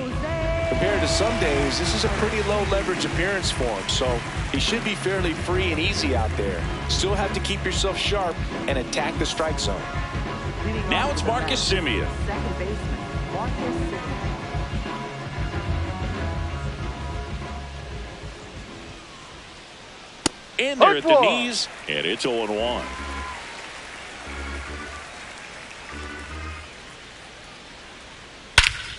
Compared to some days, this is a pretty low leverage appearance for him, so he should be fairly free and easy out there. Still have to keep yourself sharp and attack the strike zone. Leading Now off it's for the Marcus Mets, Semien. second baseman, Marcus Semien. In there at the Hard knees, and it's 0-1.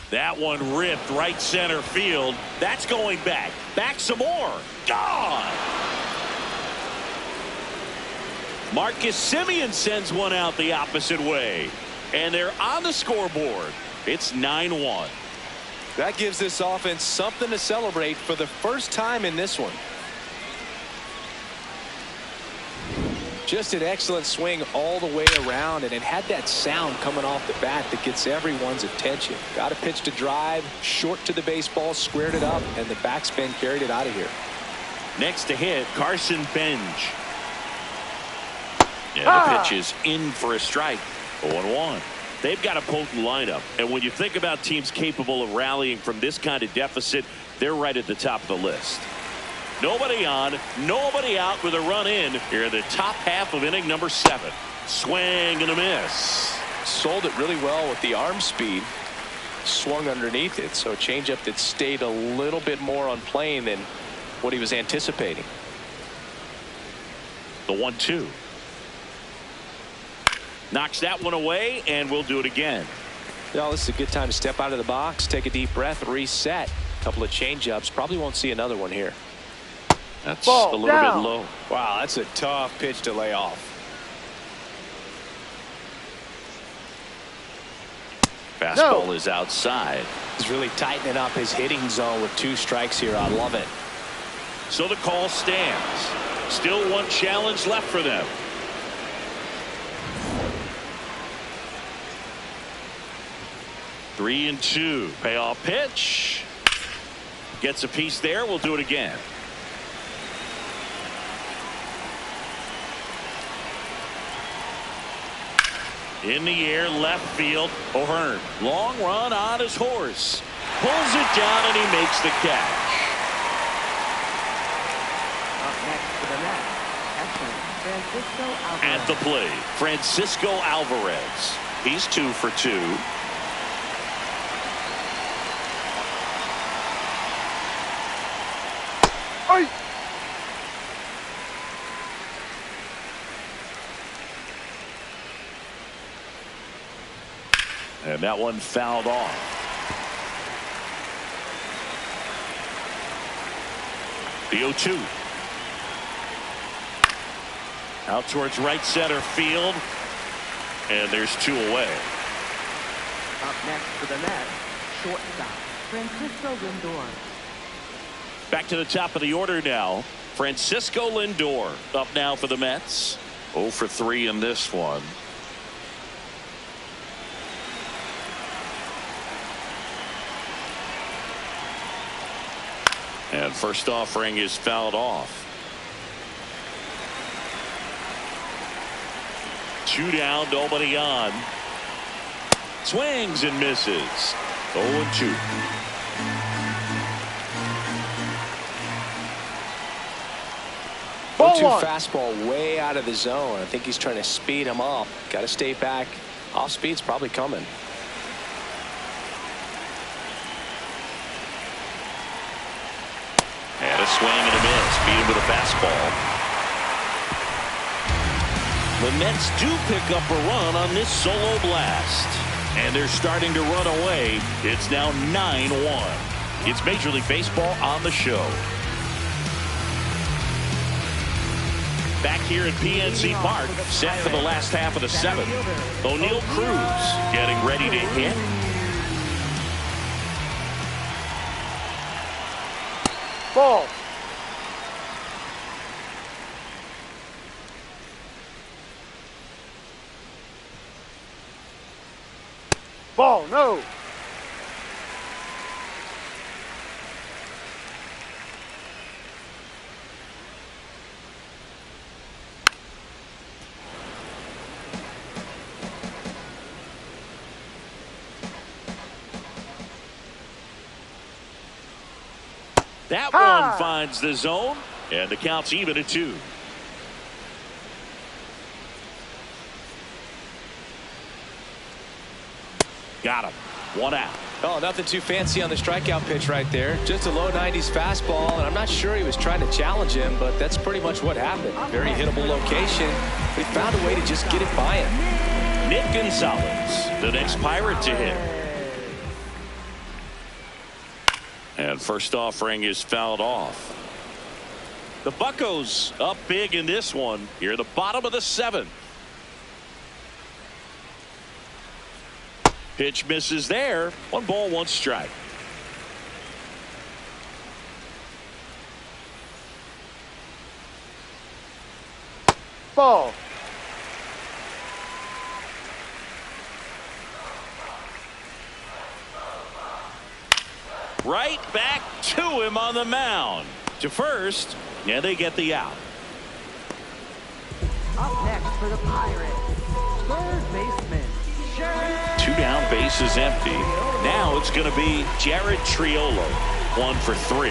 That one ripped right center field. That's going back. Back some more. Gone. Marcus Semien sends one out the opposite way. And they're on the scoreboard. It's 9-1. That gives this offense something to celebrate for the first time in this one. Just an excellent swing all the way around, and it had that sound coming off the bat that gets everyone's attention. Got a pitch to drive, short to the baseball, squared it up, and the backspin carried it out of here. Next to hit, Carson Benj. And the pitch is in for a strike. 0-1. They've got a potent lineup, and when you think about teams capable of rallying from this kind of deficit, they're right at the top of the list. Nobody on, nobody out with a run in here in the top half of inning number 7. Swing and a miss. Sold it really well with the arm speed. Swung underneath it, so a changeup that stayed a little bit more on plane than what he was anticipating. The 1-2. Knocks that one away, and we'll do it again. Well, this is a good time to step out of the box, take a deep breath, reset. A couple of changeups. Probably won't see another one here. That's Ball a little down. bit low. Wow, that's a tough pitch to lay off. Fastball is outside. He's really tightening up his hitting zone with 2 strikes here. I love it. So the call stands. Still one challenge left for them. Three and 2. Payoff pitch. Gets a piece there. We'll do it again. In the air, left field. O'Hearn, long run on his horse. Pulls it down, and he makes the catch. Up next for the Mets, catcher Francisco Alvarez. At the plate, Francisco Alvarez. He's 2 for 2. Ay! And that one fouled off. The 0-2. Out towards right center field. And there's 2 away. Up next for the Mets, shortstop Francisco Lindor. Back to the top of the order now. Francisco Lindor up now for the Mets. 0 for 3 in this one. And first offering is fouled off. 2 down, nobody on. Swings and misses. 0-2. Ball 2 fastball way out of the zone. I think he's trying to speed him up. Got to stay back. Off speed's probably coming. And a swing and a miss. Beat him with a fastball. The Mets do pick up a run on this solo blast. And they're starting to run away. It's now 9-1. It's Major League Baseball on the show. Back here at PNC Park, set for the last half of the 7th. O'Neal Cruz getting ready to hit. Ball. Ball, no. That one finds the zone, and the count's even at 2. Got him. 1 out. Oh, nothing too fancy on the strikeout pitch right there. Just a low 90s fastball, and I'm not sure he was trying to challenge him, but that's pretty much what happened. Very hittable location. He found a way to just get it by him. Nick Gonzalez, the next Pirate to hit. And first offering is fouled off. The Buccos up big in this one. Here at the bottom of the 7th. Pitch misses there. 1 ball, 1 strike. Ball. Right back to him on the mound. To first, and they get the out. Up next for the Pirates, third baseman 2 down, bases empty. Now it's going to be Jared Triolo. 1 for 3.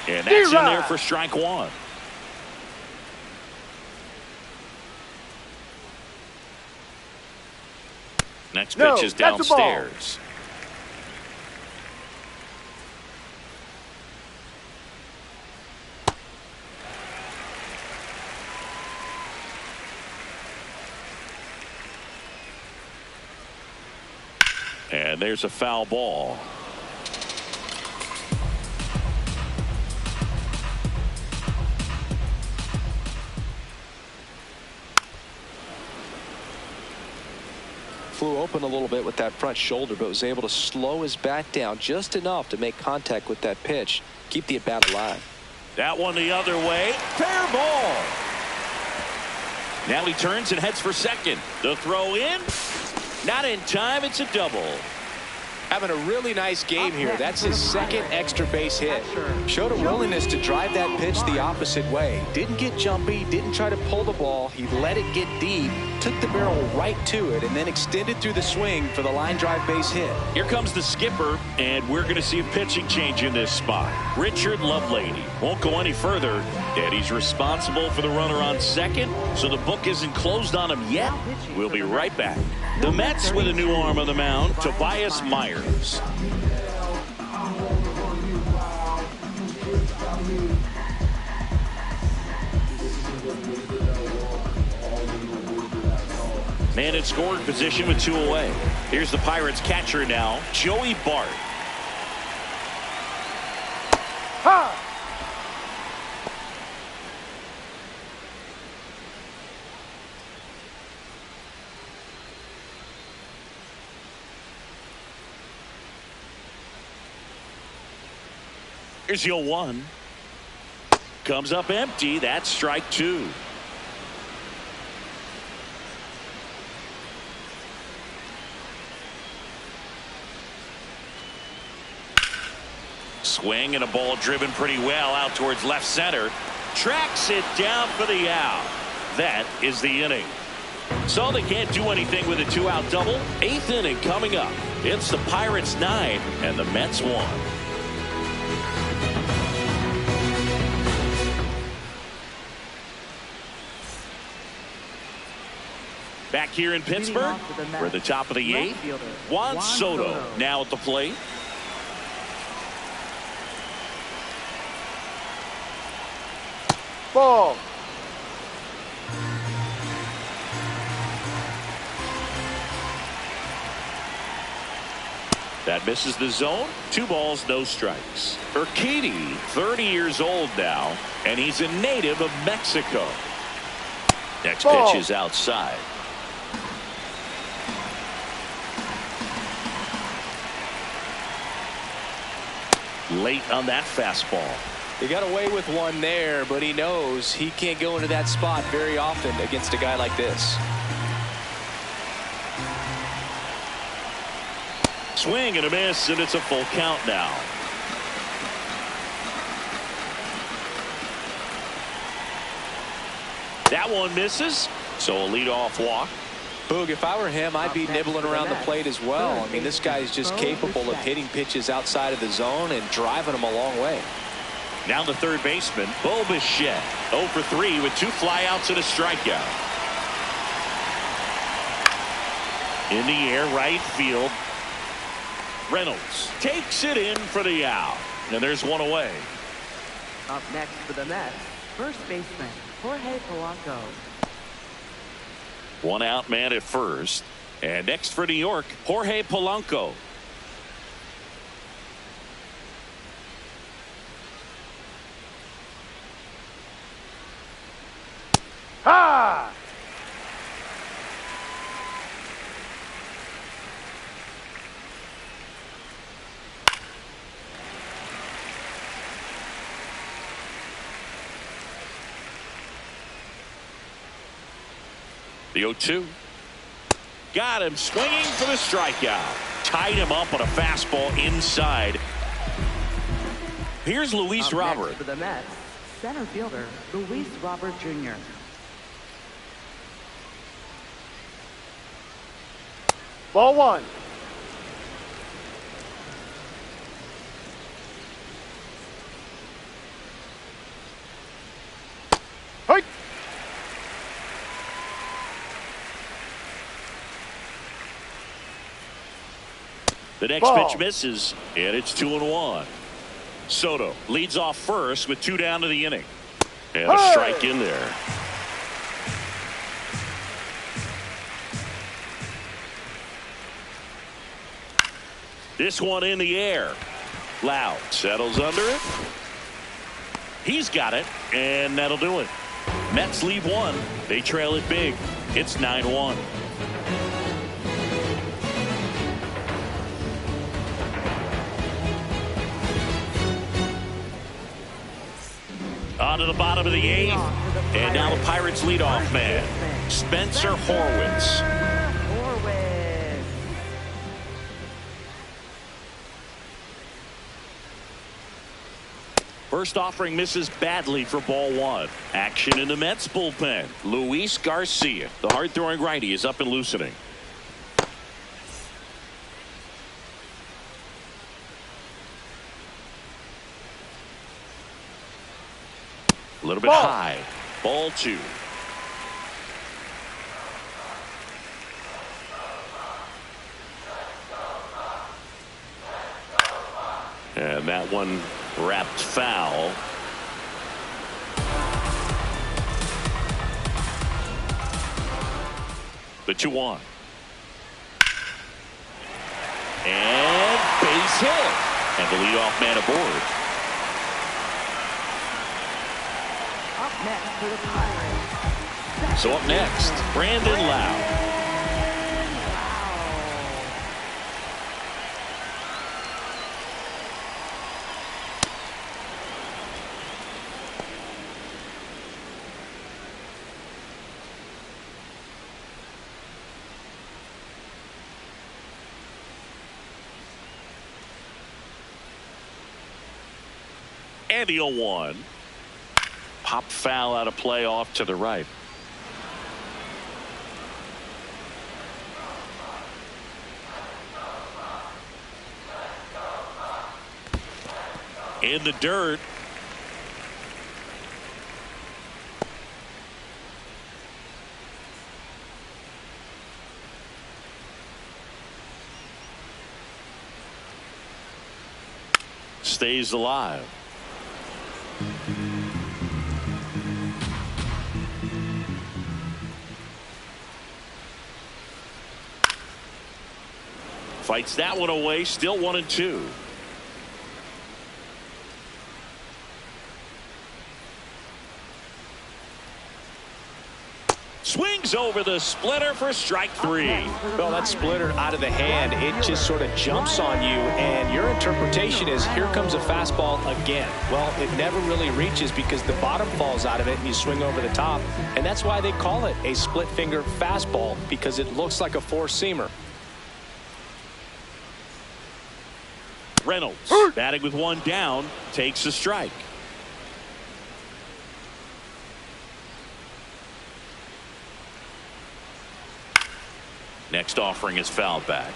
And that's in there for strike 1. Next pitch is downstairs. And there's a foul ball. Flew open a little bit with that front shoulder, but was able to slow his bat down just enough to make contact with that pitch. Keep the at bat alive. That one the other way. Fair ball. Now he turns and heads for second. The throw in. Not in time. It's a double. Having a really nice game here. That's his second extra base hit. Showed a willingness to drive that pitch the opposite way. Didn't get jumpy, didn't try to pull the ball. He let it get deep, took the barrel right to it, and then extended through the swing for the line drive base hit. Here comes the skipper, and we're going to see a pitching change in this spot. Richard Lovelady won't go any further, and he's responsible for the runner on second, so the book isn't closed on him yet. We'll be right back. The Mets with a new arm on the mound, Tobias Myers. Man in scoring position with 2 away. Here's the Pirates catcher now, Joey Bart. Ha! Here's your 1. Comes up empty. That's strike 2. Swing and a ball driven pretty well out towards left center. Tracks it down for the out. That is the inning. So they can't do anything with a 2-out double. 8th inning coming up. It's the Pirates 9 and the Mets 1. Back here in Pittsburgh, we're at the top of the 8th. Juan Soto now at the plate. Ball. That misses the zone. 2 balls, no strikes. Urquidy, 30 years old now, and he's a native of Mexico. Next pitch is outside. Late on that fastball. He got away with one there, but he knows he can't go into that spot very often against a guy like this. Swing and a miss, and it's a full count now. That one misses, so a leadoff walk. Boog, if I were him, I'd be nibbling around the plate as well. I mean, this guy is just capable of hitting pitches outside of the zone and driving them a long way. Now the third baseman, Bo Bichette, 0 for 3 with 2 flyouts and a strikeout. In the air, right field. Reynolds takes it in for the out. And there's 1 away. Up next for the Mets, first baseman, Jorge Polanco. 1 out man at first. And next for New York, Jorge Polanco. Ha! The 0-2. Got him swinging for the strikeout. Tied him up on a fastball inside. Here's Luis Robert. Next for the Mets, center fielder Luis Robert Jr. Ball 1. Hey! The next pitch misses, and it's 2-1. Soto leads off first with 2 down to the inning. And a strike in there. This one in the air. Loud settles under it. He's got it, and that'll do it. Mets lead 1. They trail it big. It's 9-1. On to the bottom of the 8th, and now the Pirates lead off man, Spencer Horwitz. First offering misses badly for ball one. Action in the Mets bullpen. Luis Garcia, the hard-throwing righty, is up and loosening. A little bit high. Ball two. And that one wrapped foul. The 2-1. And base hit. And the leadoff man aboard. Up next for the Pirates. So up next, Brandon Lau. And the 0-1. Pop foul out of play off to the right. In the dirt. Stays alive. Fights that one away. Still 1-2. Swings over the splitter for strike three. Well, that splitter out of the hand, it just sort of jumps on you, and your interpretation is here comes a fastball again. Well, it never really reaches because the bottom falls out of it and you swing over the top, and that's why they call it a split finger fastball, because it looks like a four-seamer. Reynolds batting with one down takes a strike. Next offering is fouled back.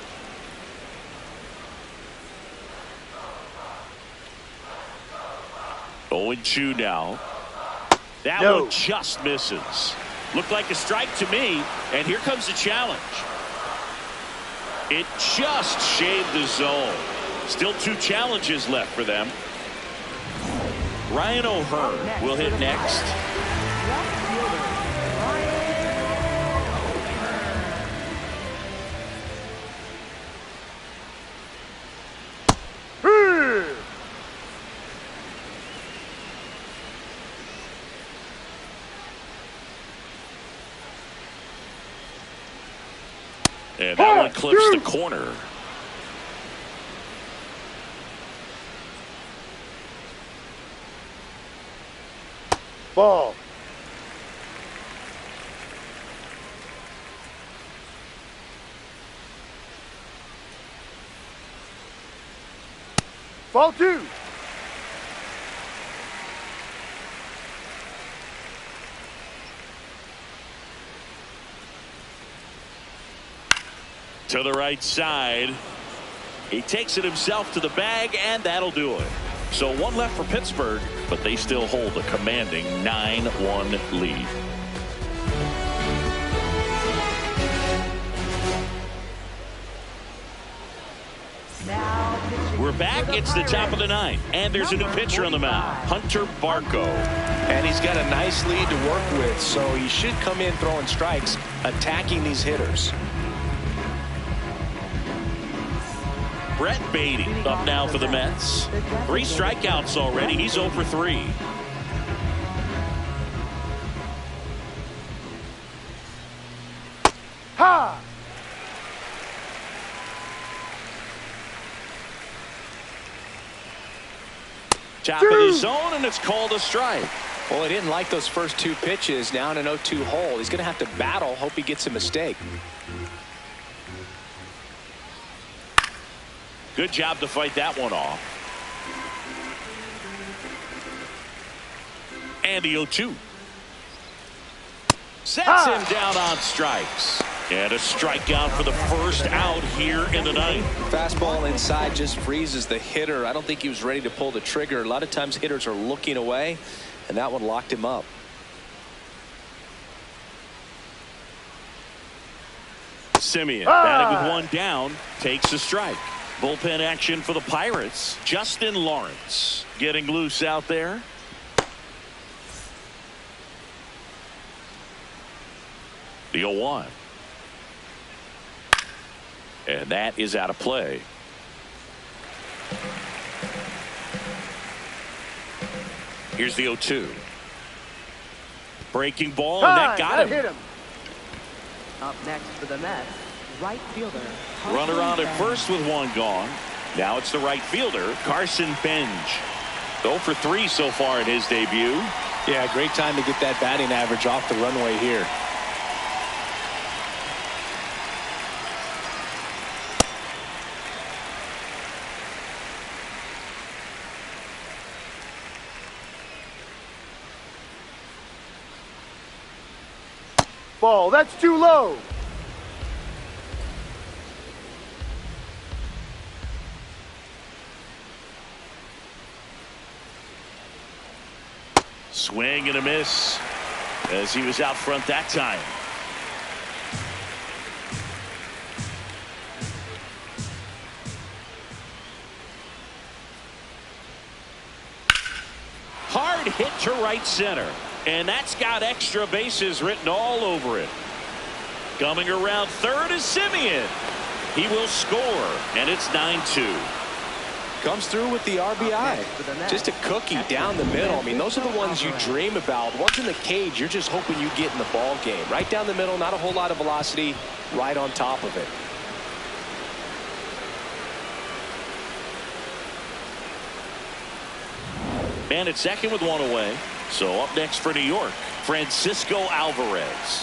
Oh, 0-2 now. That one just misses. Looked like a strike to me, and here comes the challenge. It just shaved the zone. Still 2 challenges left for them. Ryan O'Hearn will hit next. And that one clips the corner. Ball. Ball 2. To the right side. He takes it himself to the bag, and that'll do it. So 1 left for Pittsburgh, but they still hold a commanding 9-1 lead. We're back. It's the top of the 9th, and there's a new pitcher on the mound, Hunter Barco. And he's got a nice lead to work with, so he should come in throwing strikes, attacking these hitters. Brett Beatty up now for the Mets. 3 strikeouts already. He's 0 for 3. Ha! Top of the zone, and it's called a strike. Well, he didn't like those first two pitches. Now in an 0-2 hole, he's going to have to battle, hope he gets a mistake. Good job to fight that one off. And the 0-2. Sets him down on strikes. And a strikeout for the first out here in the ninth. Fastball inside just freezes the hitter. I don't think he was ready to pull the trigger. A lot of times hitters are looking away, and that one locked him up. Simeon batted with one down, takes a strike. Bullpen action for the Pirates. Justin Lawrence getting loose out there. The 0-1. And that is out of play. Here's the 0-2. Breaking ball, and that got him. Hit him. Up next for the Mets, right fielder. Runner on at first with one gone. Now it's the right fielder, Carson Bench. 0 for 3 so far in his debut. Yeah, great time to get that batting average off the runway here. Ball, that's too low. Swing and a miss as he was out front that time. Hard hit to right center. And that's got extra bases written all over it. Coming around third is Simeon. He will score, and it's 9-2. Comes through with the RBI. Just a cookie down the middle. I mean, those are the ones you dream about. Once in the cage, you're just hoping you get in the ball game. Right down the middle, not a whole lot of velocity, right on top of it. Man at second with one away. So up next for New York, Francisco Alvarez.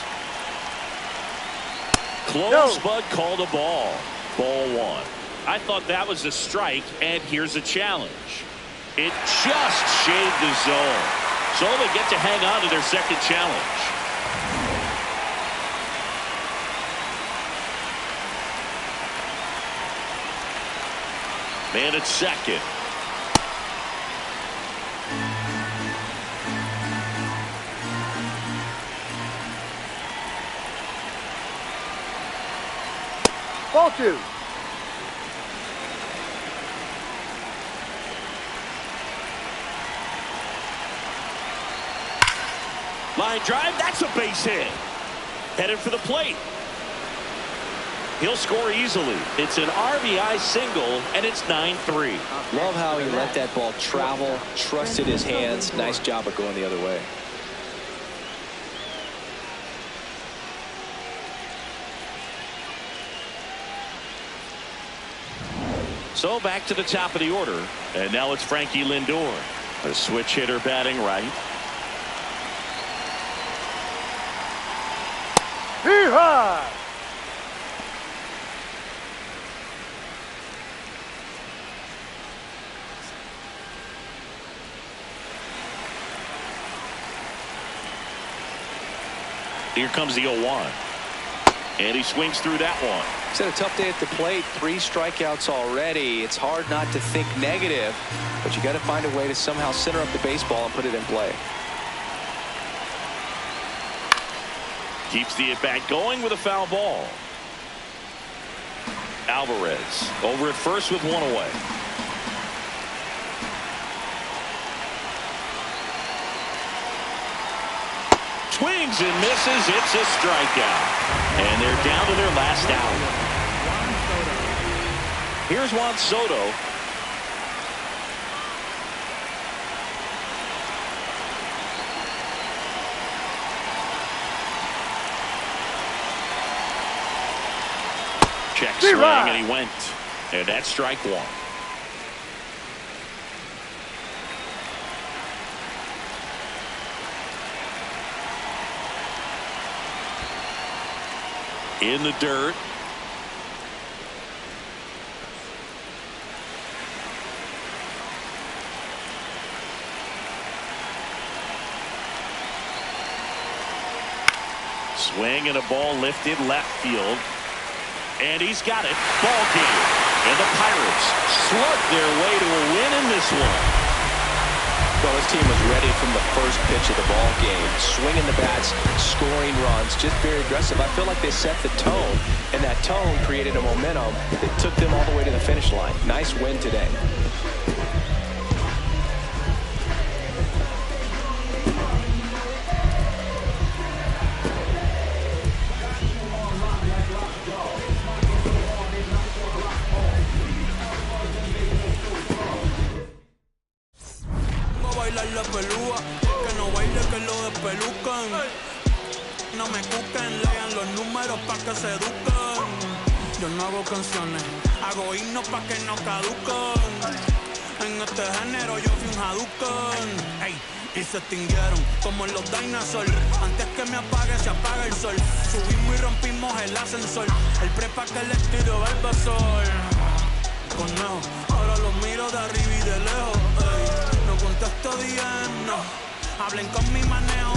Close, but called a ball. Ball 1. I thought that was a strike, and here's a challenge. It just shaved the zone. So they get to hang on to their second challenge. Man at second. Ball 2. Line drive, that's a base hit. Headed for the plate. He'll score easily. It's an RBI single, and it's 9-3. Love how he let that ball travel, trusted his hands. Nice job of going the other way. So back to the top of the order, and now it's Frankie Lindor, a switch hitter batting right. Hee-haw! Here comes the 0-1. And he swings through that one. He's had a tough day at the plate. 3 strikeouts already. It's hard not to think negative, but you got to find a way to somehow center up the baseball and put it in play. Keeps the at-bat going with a foul ball. Alvarez over at first with one away. Swings and misses. It's a strikeout. And they're down to their last out. Here's Juan Soto. Check swing, and he went. And that's strike 1. in the dirt. Swing and a ball lifted left field. And he's got it. Ball game. And the Pirates slug their way to a win in this one. Well, this team was ready from the first pitch of the ball game. Swinging the bats, scoring runs, just very aggressive. I feel like they set the tone, and that tone created a momentum that took them all the way to the finish line. Nice win today. La pelúa, que no baile, que lo despelucan. No me cuquen, lean los números pa' que se eduquen. Yo no hago canciones, hago himnos pa' que no caduquen. En este género yo fui un Hadouken. Ey, y se extinguieron como los dinosaurs. Antes que me apague, se apaga el sol. Subimos y rompimos el ascensor. El prepa que le tiro Barbasol. Conejo, ahora los miro de arriba y de lejos. Ey. No contesto DM, no. Hablen con mi manejo.